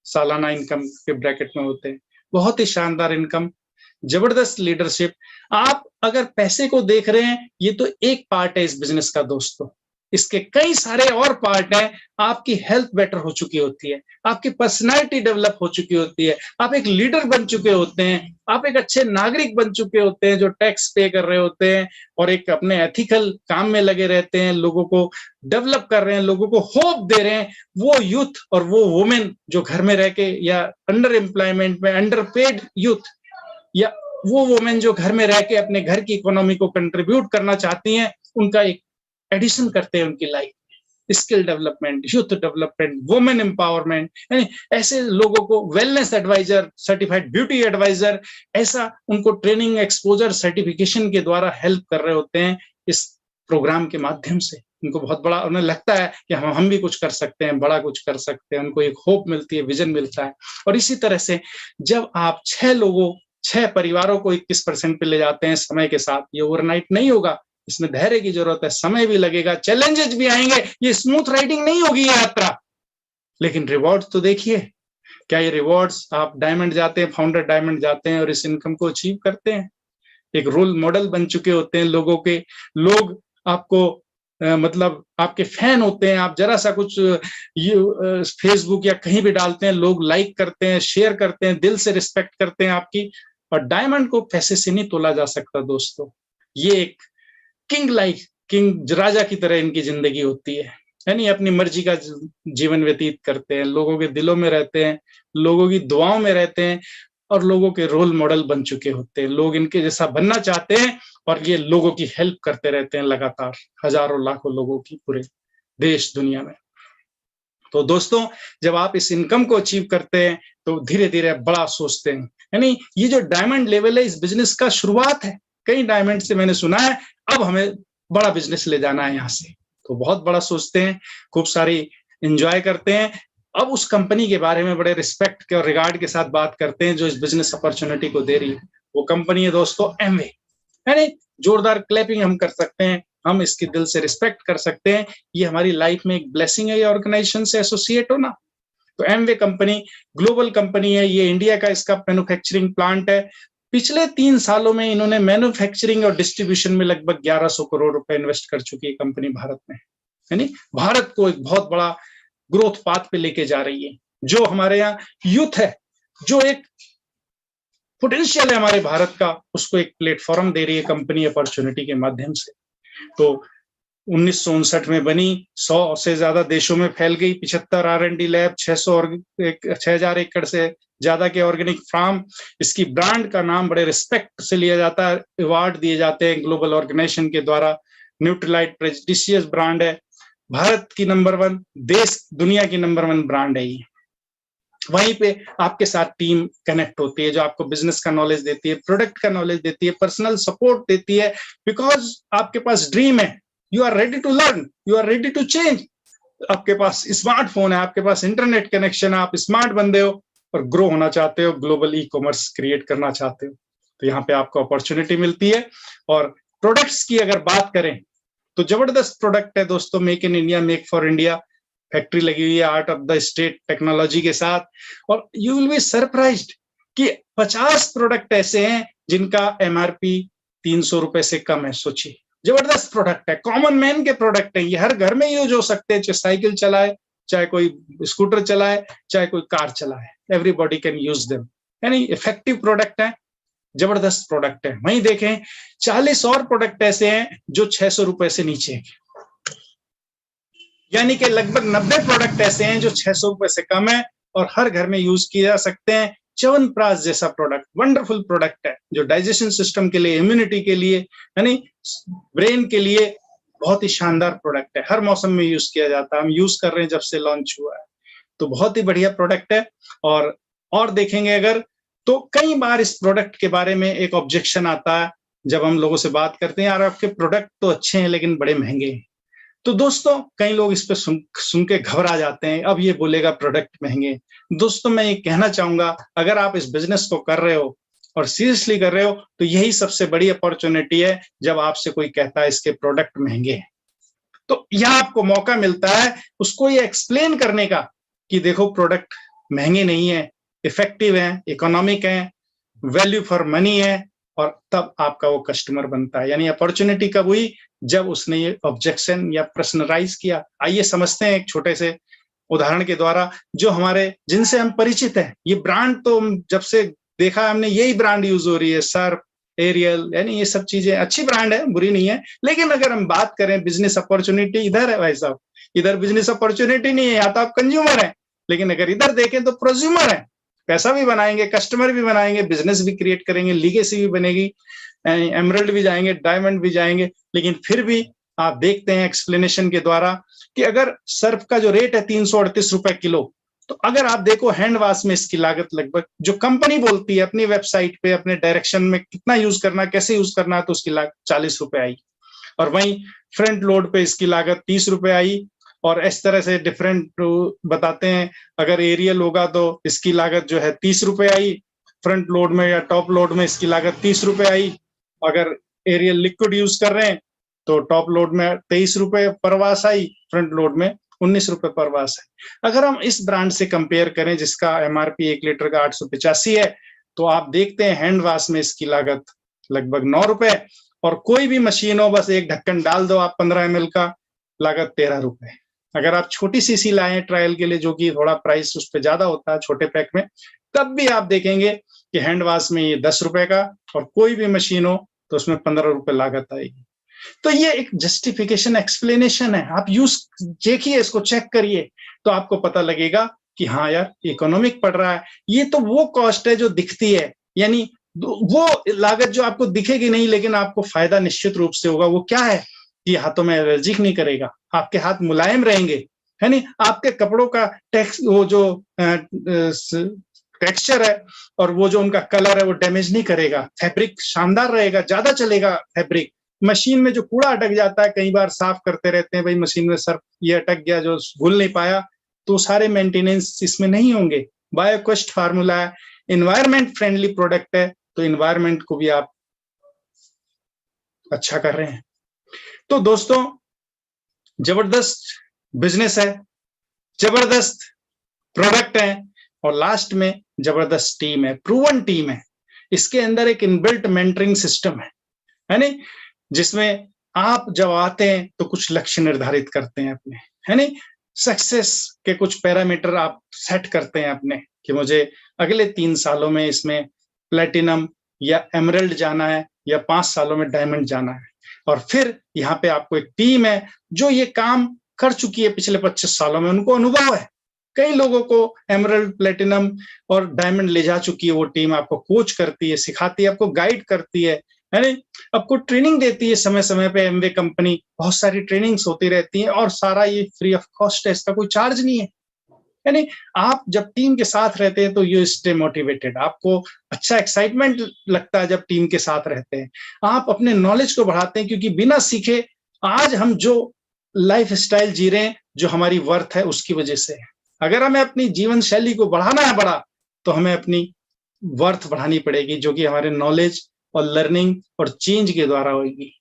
सालाना इनकम के ब्रैकेट में होते हैं। बहुत ही शानदार इनकम, जबरदस्त लीडरशिप। आप अगर पैसे को देख रहे हैं, ये तो एक पार्ट है इस बिजनेस का दोस्तों, इसके कई सारे और पार्ट हैं। आपकी हेल्थ बेटर हो चुकी होती है, आपकी पर्सनालिटी डेवलप हो चुकी होती है, आप एक लीडर बन चुके होते हैं, आप एक अच्छे नागरिक बन चुके होते हैं जो टैक्स पे कर रहे होते हैं और एक अपने एथिकल काम में लगे रहते हैं, लोगों को डेवलप कर रहे हैं, लोगों को होप दे रहे हैं। वो यूथ और वो वुमेन जो घर में रह के या अंडर एम्प्लॉयमेंट में अंडर पेड यूथ, या वो वुमेन जो घर में रह के अपने घर की इकोनॉमी को कंट्रीब्यूट करना चाहती हैं, उनका एक एडिशन करते हैं उनकी लाइफ में। Skill development, youth development, women empowerment, यानी ऐसे लोगों को wellness advisor, certified beauty advisor, ऐसा उनको ट्रेनिंग, एक्सपोजर, सर्टिफिकेशन के द्वारा हेल्प कर रहे होते हैं इस प्रोग्राम के माध्यम से। उनको बहुत बड़ा, उन्हें लगता है कि हम भी कुछ कर सकते हैं, बड़ा कुछ कर सकते हैं, उनको एक होप मिलती है, विजन मिलता है। और इसी तरह से जब आप 6 परिवारों को 21% पे ले जाते हैं समय के साथ, ये ओवरनाइट नहीं होगा, इसमें धैर्य की जरूरत है, समय भी लगेगा, चैलेंजेस भी आएंगे, ये स्मूथ राइडिंग नहीं होगी ये यात्रा। लेकिन रिवॉर्ड्स तो देखिए, क्या ये रिवॉर्ड्स, आप डायमंड जाते हैं, फाउंडर डायमंड जाते हैं और इस इनकम को अचीव करते हैं, एक रोल मॉडल बन चुके होते हैं लोगों के, लोग आपको मतलब आपके फैन होते हैं, आप जरा सा कुछ फेसबुक या कहीं भी डालते हैं, लोग लाइक करते हैं, शेयर करते हैं, दिल से रिस्पेक्ट करते हैं आपकी। और डायमंड को पैसे से नहीं तोला जा सकता दोस्तों, ये एक किंग लाइफ, किंग राजा की तरह इनकी जिंदगी होती है, यानी अपनी मर्जी का जीवन व्यतीत करते हैं, लोगों के दिलों में रहते हैं, लोगों की दुआओं में रहते हैं और लोगों के रोल मॉडल बन चुके होते हैं। लोग इनके जैसा बनना चाहते हैं और ये लोगों की हेल्प करते रहते हैं लगातार, हजारों लाखों लोगों की पूरे देश दुनिया में। तो दोस्तों, जब आप इस इनकम को अचीव करते हैं तो धीरे धीरे बड़ा सोचते हैं, यानी ये जो डायमंड लेवल है इस बिजनेस का शुरुआत है। कई डायमंड से मैंने सुना है अब हमें बड़ा बिजनेस ले जाना है यहाँ से, तो बहुत बड़ा सोचते हैं, खूब सारी एंजॉय करते हैं। अब उस कंपनी के बारे में बड़े रिस्पेक्ट के और रिगार्ड के साथ बात करते हैं जो इस बिजनेस अपॉर्चुनिटी को दे रही है। वो कंपनी है दोस्तों एमवे, यानी जोरदार क्लैपिंग हम कर सकते हैं, हम इसकी दिल से रिस्पेक्ट कर सकते हैं। ये हमारी लाइफ में एक ब्लेसिंग है ये ऑर्गेनाइजेशन से एसोसिएट होना। तो एमवे कंपनी ग्लोबल कंपनी है, ये इंडिया का इसका मैन्युफैक्चरिंग प्लांट है। पिछले 3 सालों में इन्होंने मैन्युफैक्चरिंग और डिस्ट्रीब्यूशन में लगभग 1100 करोड़ रुपए इन्वेस्ट कर चुकी है कंपनी भारत में, यानी भारत को एक बहुत बड़ा ग्रोथ पाथ पे लेके जा रही है। जो हमारे यहाँ यूथ है, जो एक पोटेंशियल है हमारे भारत का, उसको एक प्लेटफॉर्म दे रही है कंपनी अपॉर्चुनिटी के माध्यम से। तो 1959 में बनी, 100 से ज्यादा देशों में फैल गई, 75 R&D लैब, 6,000 एकड़ से ज्यादा के ऑर्गेनिक फार्म। इसकी ब्रांड का नाम बड़े रिस्पेक्ट से लिया जाता है, अवार्ड दिए जाते हैं ग्लोबल ऑर्गेनाइजेशन के द्वारा। न्यूट्रीलाइट प्रेस्टिजियस ब्रांड है, भारत की नंबर 1, देश दुनिया की नंबर 1 ब्रांड है ये। वहीं पे आपके साथ टीम कनेक्ट होती है जो आपको बिजनेस का नॉलेज देती है, प्रोडक्ट का नॉलेज देती है, पर्सनल सपोर्ट देती है, बिकॉज आपके पास ड्रीम है, you are ready to learn, you are ready to change. आपके पास स्मार्टफोन है, आपके पास इंटरनेट कनेक्शन है, आप स्मार्ट बंदे हो और ग्रो होना चाहते हो, ग्लोबल ई कॉमर्स क्रिएट करना चाहते हो, तो यहाँ पे आपको अपॉर्चुनिटी मिलती है। और प्रोडक्ट्स की अगर बात करें तो जबरदस्त प्रोडक्ट है दोस्तों, make in India, make for India, factory लगी हुई है art of the state technology के साथ। और यू विल बी सरप्राइज्ड कि 50 प्रोडक्ट ऐसे हैं जिनका MRP 300 रुपए से कम है। सोचिए, जबरदस्त प्रोडक्ट है, कॉमन मैन के प्रोडक्ट है, ये हर घर में यूज हो सकते हैं, चाहे साइकिल चलाए, चाहे कोई स्कूटर चलाए, चाहे कोई कार चलाए, एवरीबॉडी कैन यूज देम, यानी इफेक्टिव प्रोडक्ट है, जबरदस्त प्रोडक्ट है। वहीं देखें 40 और प्रोडक्ट ऐसे हैं जो 600 रुपए से नीचे है, यानी कि लगभग 90 प्रोडक्ट ऐसे हैं जो 600 रुपए से कम है और हर घर में यूज किए जा सकते हैं। च्यवनप्राश जैसा प्रोडक्ट, वंडरफुल प्रोडक्ट है जो डाइजेशन सिस्टम के लिए, इम्यूनिटी के लिए, यानी ब्रेन के लिए बहुत ही शानदार प्रोडक्ट है, हर मौसम में यूज किया जाता है, हम यूज कर रहे हैं जब से लॉन्च हुआ है, तो बहुत ही बढ़िया प्रोडक्ट है। और देखेंगे अगर तो कई बार इस प्रोडक्ट के बारे में एक ऑब्जेक्शन आता है जब हम लोगों से बात करते हैं, यार आपके प्रोडक्ट तो अच्छे हैं लेकिन बड़े महंगे हैं। तो दोस्तों कई लोग इस पे सुन के घबरा जाते हैं, अब ये बोलेगा प्रोडक्ट महंगे। दोस्तों मैं ये कहना चाहूंगा, अगर आप इस बिजनेस को कर रहे हो और सीरियसली कर रहे हो तो यही सबसे बड़ी अपॉर्चुनिटी है जब आपसे कोई कहता है इसके प्रोडक्ट महंगे हैं, तो यहाँ आपको मौका मिलता है उसको ये एक्सप्लेन करने का कि देखो प्रोडक्ट महंगे नहीं है, इफेक्टिव है, इकोनॉमिक है, वैल्यू फॉर मनी है, और तब आपका वो कस्टमर बनता है। यानी अपॉर्चुनिटी कब हुई, जब उसने ये ऑब्जेक्शन या प्रश्न राइज किया। आइए समझते हैं एक छोटे से उदाहरण के द्वारा, जो हमारे जिनसे हम परिचित हैं। ये ब्रांड तो जब से देखा हमने यही ब्रांड यूज हो रही है, सर्फ, एरियल, यानी ये सब चीजें अच्छी ब्रांड है, बुरी नहीं है। लेकिन अगर हम बात करें बिजनेस अपॉर्चुनिटी, इधर है भाई साहब, इधर बिजनेस अपॉर्चुनिटी नहीं है, यहाँ तो आप कंज्यूमर है। लेकिन अगर इधर देखें तो प्रोज्यूमर है, पैसा भी बनाएंगे, कस्टमर भी बनाएंगे, बिजनेस भी क्रिएट करेंगे, लीगेसी भी बनेगी, एमरल्ड भी जाएंगे, डायमंड भी जाएंगे। लेकिन फिर भी आप देखते हैं एक्सप्लेनेशन के द्वारा कि अगर सर्फ का जो रेट है 338 रुपए किलो, तो अगर आप देखो हैंड वॉश में इसकी लागत लगभग, जो कंपनी बोलती है अपनी वेबसाइट पे, अपने डायरेक्शन में कितना यूज करना, कैसे यूज करना, तो उसकी लागत 40 रुपए आई। और वहीं फ्रंट लोड पे इसकी लागत 30 रुपए आई। और इस तरह से डिफरेंट बताते हैं, अगर एरियल होगा तो इसकी लागत जो है 30 रुपए आई, फ्रंट लोड में या टॉप लोड में इसकी लागत 30 रुपए आई। अगर एरियल लिक्विड यूज कर रहे हैं तो टॉप लोड में 23 रुपए परवास आई, फ्रंट लोड में 19 रुपए परवास है। अगर हम इस ब्रांड से कंपेयर करें जिसका एमआरपी 1 लीटर का 885 है, तो आप देखते हैं हैंड वॉश में इसकी लागत लगभग 9 रुपए, और कोई भी मशीन हो बस एक ढक्कन डाल दो आप 15 ml का, लागत 13 रुपए। अगर आप छोटी सीसी लाएं ट्रायल के लिए, जो कि थोड़ा प्राइस उस पर ज्यादा होता है छोटे पैक में, तब भी आप देखेंगे कि हैंड वॉश में ये 10 रुपए का, और कोई भी मशीन हो तो उसमें 15 रुपए लागत आएगी। तो ये एक जस्टिफिकेशन एक्सप्लेनेशन है, आप यूज देखिए, इसको चेक करिए तो आपको पता लगेगा कि हाँ यार इकोनॉमिक पड़ रहा है। ये तो वो कॉस्ट है जो दिखती है, यानी वो लागत जो आपको दिखेगी नहीं लेकिन आपको फायदा निश्चित रूप से होगा। वो क्या है कि हाथों में एलर्जिक नहीं करेगा, आपके हाथ मुलायम रहेंगे, है नहीं, आपके कपड़ों का वो जो टेक्सचर है और वो जो उनका कलर है वो डैमेज नहीं करेगा, फैब्रिक शानदार रहेगा, ज्यादा चलेगा फैब्रिक। मशीन में जो कूड़ा अटक जाता है, कई बार साफ करते रहते हैं भाई मशीन में सर्फ ये अटक गया जो घुल नहीं पाया, तो सारे मेंटेनेंस इसमें नहीं होंगे। बायोकोस्ट फार्मूला है, एनवायरमेंट फ्रेंडली प्रोडक्ट है, तो एनवायरमेंट को भी आप अच्छा कर रहे हैं। तो दोस्तों जबरदस्त बिजनेस है, जबरदस्त प्रोडक्ट है, और लास्ट में जबरदस्त टीम है, प्रूवन टीम है। इसके अंदर एक इनबिल्ट मेंटरिंग सिस्टम है नहीं, जिसमें आप जब आते हैं तो कुछ लक्ष्य निर्धारित करते हैं अपने, है नहीं, सक्सेस के कुछ पैरामीटर आप सेट करते हैं अपने कि मुझे अगले 3 सालों में इसमें प्लेटिनम या एमरल्ड जाना है या 5 सालों में डायमंड जाना है। और फिर यहाँ पे आपको एक टीम है जो ये काम कर चुकी है पिछले 25 सालों में, उनको अनुभव है, कई लोगों को एमरल्ड, प्लेटिनम और डायमंड ले जा चुकी है वो टीम। आपको कोच करती है, सिखाती है, आपको गाइड करती है नहीं, आपको ट्रेनिंग देती है समय समय पे। एमवे कंपनी बहुत सारी ट्रेनिंग्स होती रहती हैं और सारा ये फ्री ऑफ कॉस्ट है, इसका कोई चार्ज नहीं है। यानी आप जब टीम के साथ रहते हैं तो यू स्टे मोटिवेटेड, आपको अच्छा एक्साइटमेंट लगता है जब टीम के साथ रहते हैं, आप अपने नॉलेज को बढ़ाते हैं, क्योंकि बिना सीखे आज हम जो लाइफ स्टाइल जी रहे हैं, जो हमारी वर्थ है उसकी वजह से है। अगर हमें अपनी जीवन शैली को बढ़ाना है बड़ा, तो हमें अपनी वर्थ बढ़ानी पड़ेगी, जो कि हमारे नॉलेज और लर्निंग और चेंज के द्वारा होगी।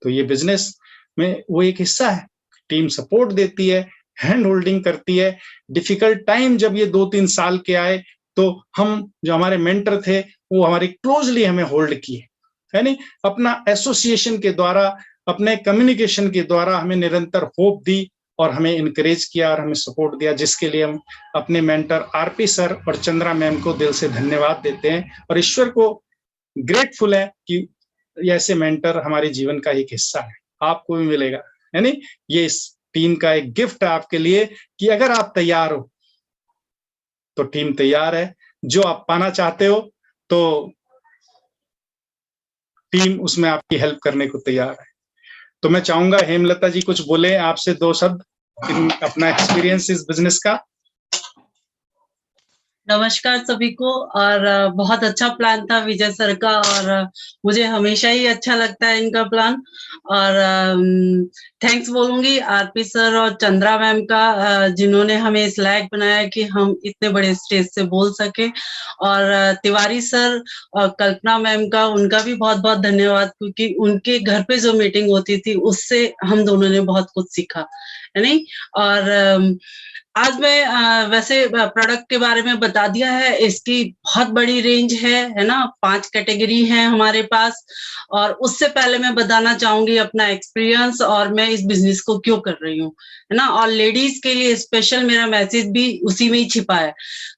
तो ये बिजनेस में वो एक हिस्सा है, टीम सपोर्ट देती है, हैंड होल्डिंग करती है। डिफिकल्ट टाइम जब ये 2-3 साल के आए, तो हम जो हमारे मेंटर थे वो हमारे क्लोजली हमें होल्ड किए, है नहीं, अपना एसोसिएशन के द्वारा, अपने कम्युनिकेशन के द्वारा हमें निरंतर होप दी और हमें इनकरेज किया और हमें सपोर्ट दिया, जिसके लिए हम अपने मेंटर आरपी सर और चंद्रा मैम को दिल से धन्यवाद देते हैं और ईश्वर को ग्रेटफुल है कि ऐसे मेंटर हमारे जीवन का एक हिस्सा है। आपको भी मिलेगा, यानी ये इस टीम का एक गिफ्ट है आपके लिए कि अगर आप तैयार हो तो टीम तैयार है, जो आप पाना चाहते हो तो टीम उसमें आपकी हेल्प करने को तैयार है। तो मैं चाहूंगा हेमलता जी कुछ बोले आपसे 2 शब्द, अपना एक्सपीरियंस इस बिजनेस का। नमस्कार सभी को, और बहुत अच्छा प्लान था विजय सर का, और मुझे हमेशा ही अच्छा लगता है इनका प्लान। और थैंक्स बोलूंगी आरपी सर और चंद्रा मैम का, जिन्होंने हमें इस लायक बनाया कि हम इतने बड़े स्टेज से बोल सके। और तिवारी सर और कल्पना मैम का, उनका भी बहुत बहुत धन्यवाद, क्योंकि उनके घर पे जो मीटिंग होती थी उससे हम दोनों ने बहुत कुछ सीखा, है नहीं। और आज मैं वैसे प्रोडक्ट के बारे में बता दिया है, इसकी बहुत बड़ी रेंज है ना, 5 कैटेगरी है हमारे पास। और उससे पहले मैं बताना चाहूंगी अपना एक्सपीरियंस और मैं इस बिजनेस को क्यों कर रही हूँ, है ना। और लेडीज के लिए स्पेशल मेरा मैसेज भी उसी में ही छिपा है।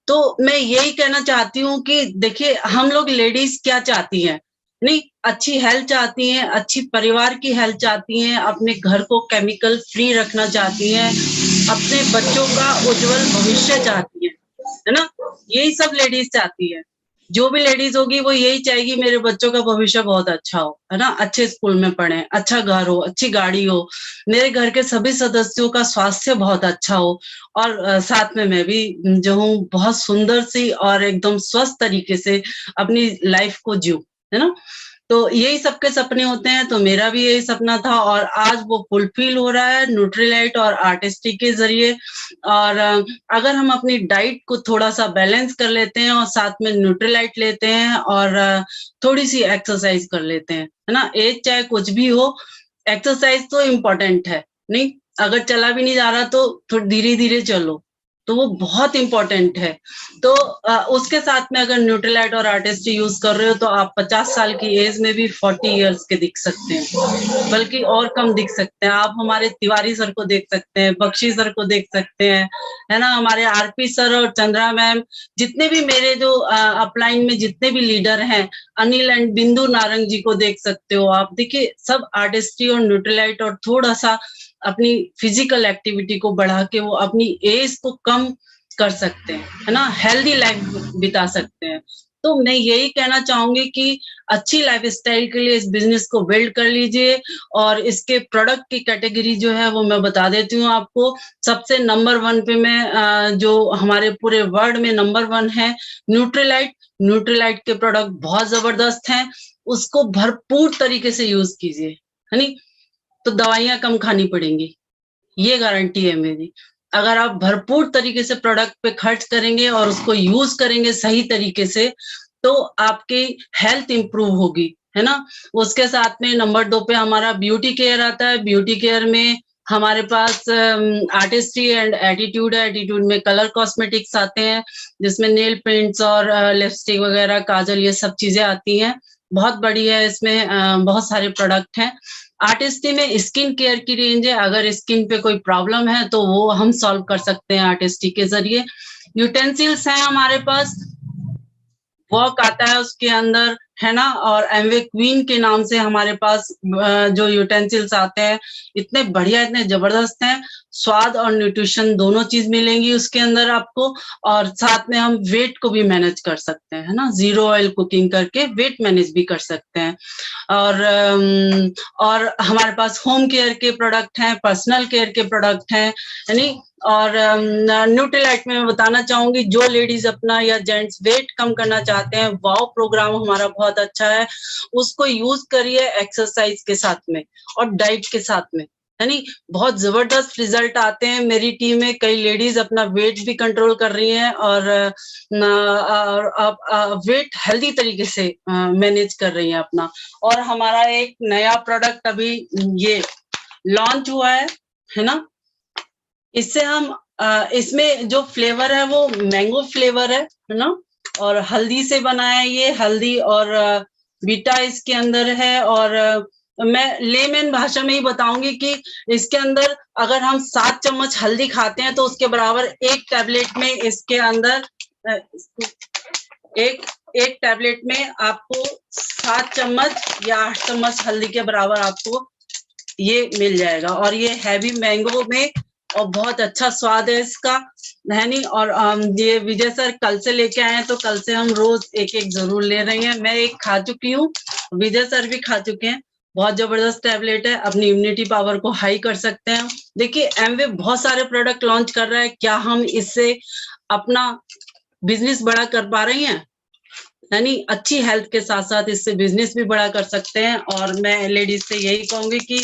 तो मैं यही कहना चाहती हूँ कि देखिए, हम लोग लेडीज क्या चाहती हैं, नहीं, अच्छी हेल्थ चाहती हैं, अच्छी परिवार की हेल्थ चाहती हैं, अपने घर को केमिकल फ्री रखना चाहती हैं, अपने बच्चों का उज्जवल भविष्य चाहती है ना। यही सब लेडीज चाहती है। जो भी लेडीज होगी वो यही चाहेगी मेरे बच्चों का भविष्य बहुत अच्छा हो, है ना, अच्छे स्कूल में पढ़े, अच्छा घर हो, अच्छी गाड़ी हो, मेरे घर के सभी सदस्यों का स्वास्थ्य बहुत अच्छा हो, और साथ में मैं भी जो हूँ बहुत सुंदर सी और एकदम स्वस्थ तरीके से अपनी लाइफ को जीऊं, है ना। तो यही सबके सपने होते हैं, तो मेरा भी यही सपना था और आज वो फुलफिल हो रहा है न्यूट्रीलाइट और आर्टिस्टी के जरिए। और अगर हम अपनी डाइट को थोड़ा सा बैलेंस कर लेते हैं और साथ में न्यूट्रीलाइट लेते हैं और थोड़ी सी एक्सरसाइज कर लेते हैं, है ना, एज चाहे कुछ भी हो, एक्सरसाइज तो इम्पोर्टेंट है, नहीं अगर चला भी नहीं जा रहा तो थोड़ा धीरे धीरे चलो, तो वो बहुत इंपॉर्टेंट है। तो उसके साथ में अगर न्यूट्रीलाइट और आर्टिस्ट्री यूज कर रहे हो तो आप 50 साल की एज में भी 40 इयर्स के दिख सकते हैं, बल्कि और कम दिख सकते हैं। आप हमारे तिवारी सर को देख सकते हैं, बख्शी सर को देख सकते हैं, है ना, हमारे आरपी सर और चंद्रा मैम, जितने भी मेरे जो अपलाइन में जितने भी लीडर हैं, अनिल एंड बिंदु नारंग जी को देख सकते हो आप। देखिए सब आर्टिस्ट्री और न्यूट्रीलाइट और थोड़ा सा अपनी फिजिकल एक्टिविटी को बढ़ा के वो अपनी एज को कम कर सकते हैं, है ना, हेल्दी लाइफ बिता सकते हैं। तो मैं यही कहना चाहूंगी कि अच्छी लाइफस्टाइल के लिए इस बिजनेस को बिल्ड कर लीजिए। और इसके प्रोडक्ट की कैटेगरी जो है वो मैं बता देती हूँ आपको। सबसे नंबर 1 पे मैं जो हमारे पूरे वर्ल्ड में नंबर 1 है न्यूट्रीलाइट। न्यूट्रीलाइट के प्रोडक्ट बहुत जबरदस्त हैं, उसको भरपूर तरीके से यूज कीजिए, है नी, तो दवाइयां कम खानी पड़ेंगी, ये गारंटी है मेरी। अगर आप भरपूर तरीके से प्रोडक्ट पे खर्च करेंगे और उसको यूज करेंगे सही तरीके से तो आपकी हेल्थ इंप्रूव होगी, है ना। उसके साथ में नंबर 2 पे हमारा ब्यूटी केयर आता है। ब्यूटी केयर में हमारे पास आर्टिस्ट्री एंड एटीट्यूड है। एटीट्यूड में कलर कॉस्मेटिक्स आते हैं जिसमें नेल पेंट्स और लिपस्टिक वगैरह, काजल, ये सब चीजें आती हैं। बहुत बढ़िया है, इसमें बहुत सारे प्रोडक्ट हैं। आर्टिस्ट्री में स्किन केयर की रेंज है। अगर स्किन पे कोई प्रॉब्लम है तो वो हम सॉल्व कर सकते हैं आर्टिस्ट्री के जरिए। यूटेंसिल्स हैं हमारे पास, वॉक आता है उसके अंदर, है ना, और एमवे क्वीन के नाम से हमारे पास जो यूटेंसिल्स आते हैं इतने बढ़िया, इतने जबरदस्त हैं। स्वाद और न्यूट्रिशन दोनों चीज मिलेंगी उसके अंदर आपको। और साथ में हम वेट को भी मैनेज कर सकते हैं, है ना, 0 ऑयल कुकिंग करके वेट मैनेज भी कर सकते हैं। और हमारे पास होम केयर के प्रोडक्ट हैं, पर्सनल केयर के प्रोडक्ट हैं, यानी। और न्यूट्रीलाइट में मैं बताना चाहूंगी जो लेडीज अपना या जेंट्स वेट कम करना चाहते हैं, वाओ प्रोग्राम हमारा बहुत अच्छा है, उसको यूज करिए एक्सरसाइज के साथ में और डाइट के साथ में, यानी बहुत जबरदस्त रिजल्ट आते हैं। मेरी टीम में कई लेडीज अपना वेट भी कंट्रोल कर रही हैं और वेट हेल्दी तरीके से मैनेज कर रही हैं अपना। और हमारा एक नया प्रोडक्ट अभी ये लॉन्च हुआ है ना, इससे हम इसमें जो फ्लेवर है वो मैंगो फ्लेवर है ना, और हल्दी से बना है ये, हल्दी और बीटा इसके अंदर है। और मैं लेमन भाषा में ही बताऊंगी कि इसके अंदर अगर हम 7 चम्मच हल्दी खाते हैं तो उसके बराबर एक टैबलेट में इसके अंदर एक टैबलेट में आपको 7 चम्मच या 8 चम्मच हल्दी के बराबर आपको ये मिल जाएगा। और ये हैवी मैंगो में और बहुत अच्छा स्वाद है इसका, है नहीं। और ये विजय सर कल से लेके आए हैं तो कल से हम रोज एक जरूर ले रहे हैं। मैं एक खा चुकी हूँ, विजय सर भी खा चुके हैं। बहुत जबरदस्त टैबलेट है, अपनी इम्यूनिटी पावर को हाई कर सकते हैं। देखिए एमवे बहुत सारे प्रोडक्ट लॉन्च कर रहा है, क्या हम इससे अपना बिजनेस बड़ा कर पा रही हैं? यानी अच्छी हेल्थ के साथ साथ इससे बिजनेस भी बड़ा कर सकते हैं। और मैं लेडीज से यही कहूंगी कि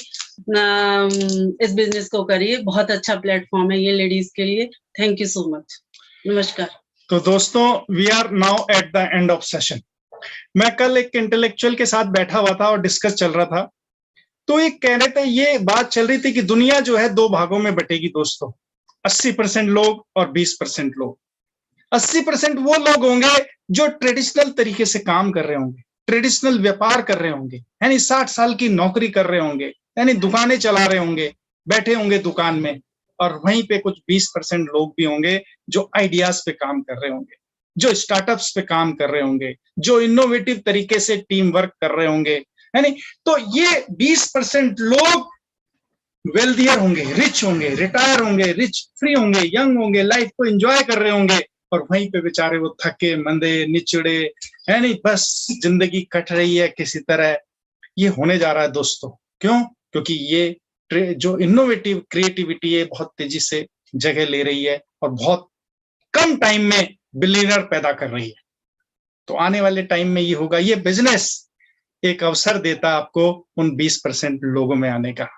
इस बिजनेस को करिए, बहुत अच्छा प्लेटफॉर्म है ये लेडीज के लिए। थैंक यू सो मच, नमस्कार। तो दोस्तों, we are now at the end of session. मैं कल एक इंटेलेक्चुअल के साथ बैठा हुआ था और डिस्कस चल रहा था, तो एक कह रहे थे, ये बात चल रही थी कि दुनिया जो है 2 भागों में बटेगी दोस्तों, 80% लोग और 20% लोग। 80% वो लोग होंगे जो ट्रेडिशनल तरीके से काम कर रहे होंगे, ट्रेडिशनल व्यापार कर रहे होंगे, यानी 60 साल की नौकरी कर रहे होंगे, यानी दुकानें चला रहे होंगे, बैठे होंगे दुकान में। और वहीं पे कुछ 20% लोग भी होंगे जो आइडियाज पे काम कर रहे होंगे, जो स्टार्टअप्स पे काम कर रहे होंगे, जो इनोवेटिव तरीके से टीम वर्क कर रहे होंगे, है नहीं। तो ये 20% लोग वेल्थियर होंगे, रिच होंगे, रिटायर होंगे, रिच फ्री होंगे, यंग होंगे, लाइफ को एंजॉय कर रहे होंगे। और वहीं पे बेचारे वो थके मंदे निचड़े, है नहीं, बस जिंदगी कट रही है किसी तरह। ये होने जा रहा है दोस्तों, क्यों? क्योंकि ये जो इनोवेटिव क्रिएटिविटी है बहुत तेजी से जगह ले रही है और बहुत कम टाइम में बिलियनर पैदा कर रही है। तो आने वाले टाइम में ये होगा, ये बिजनेस एक अवसर देता आपको उन 20% लोगों में आने का,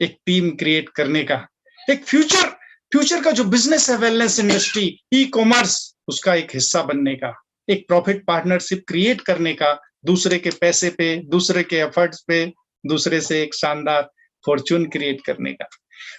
एक टीम क्रिएट करने का, एक फ्यूचर का जो बिजनेस है, वेलनेस इंडस्ट्री, ई कॉमर्स, उसका एक हिस्सा बनने का, एक प्रॉफिट पार्टनरशिप क्रिएट करने का, दूसरे के पैसे पे, दूसरे के एफर्ट्स पे, दूसरे से एक शानदार फॉर्चून क्रिएट करने का।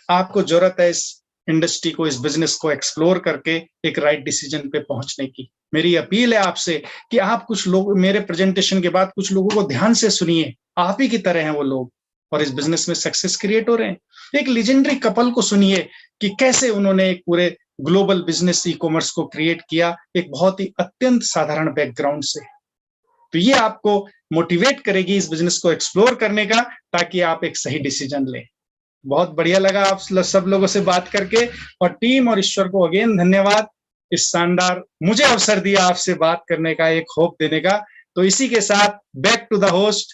आपको जरूरत है इस इंडस्ट्री को, इस बिजनेस को एक्सप्लोर करके एक राइट डिसीजन पे पहुंचने की। मेरी अपील है आपसे कि आप कुछ लोग मेरे प्रेजेंटेशन के बाद कुछ लोगों को ध्यान से सुनिए, आप ही की तरह हैं वो लोग और इस बिजनेस में सक्सेस क्रिएट हो रहे हैं। एक लेजेंडरी कपल को सुनिए कि कैसे उन्होंने एक पूरे ग्लोबल बिजनेस ई कॉमर्स को क्रिएट किया, एक बहुत ही अत्यंत साधारण बैकग्राउंड से। तो ये आपको मोटिवेट करेगी इस बिजनेस को एक्सप्लोर करने का, ताकि आप एक सही डिसीजन लें। बहुत बढ़िया लगा आप सब लोगों से बात करके, और टीम और ईश्वर को अगेन धन्यवाद इस शानदार मुझे अवसर दिया आपसे बात करने का, एक होप देने का। तो इसी के साथ बैक टू द होस्ट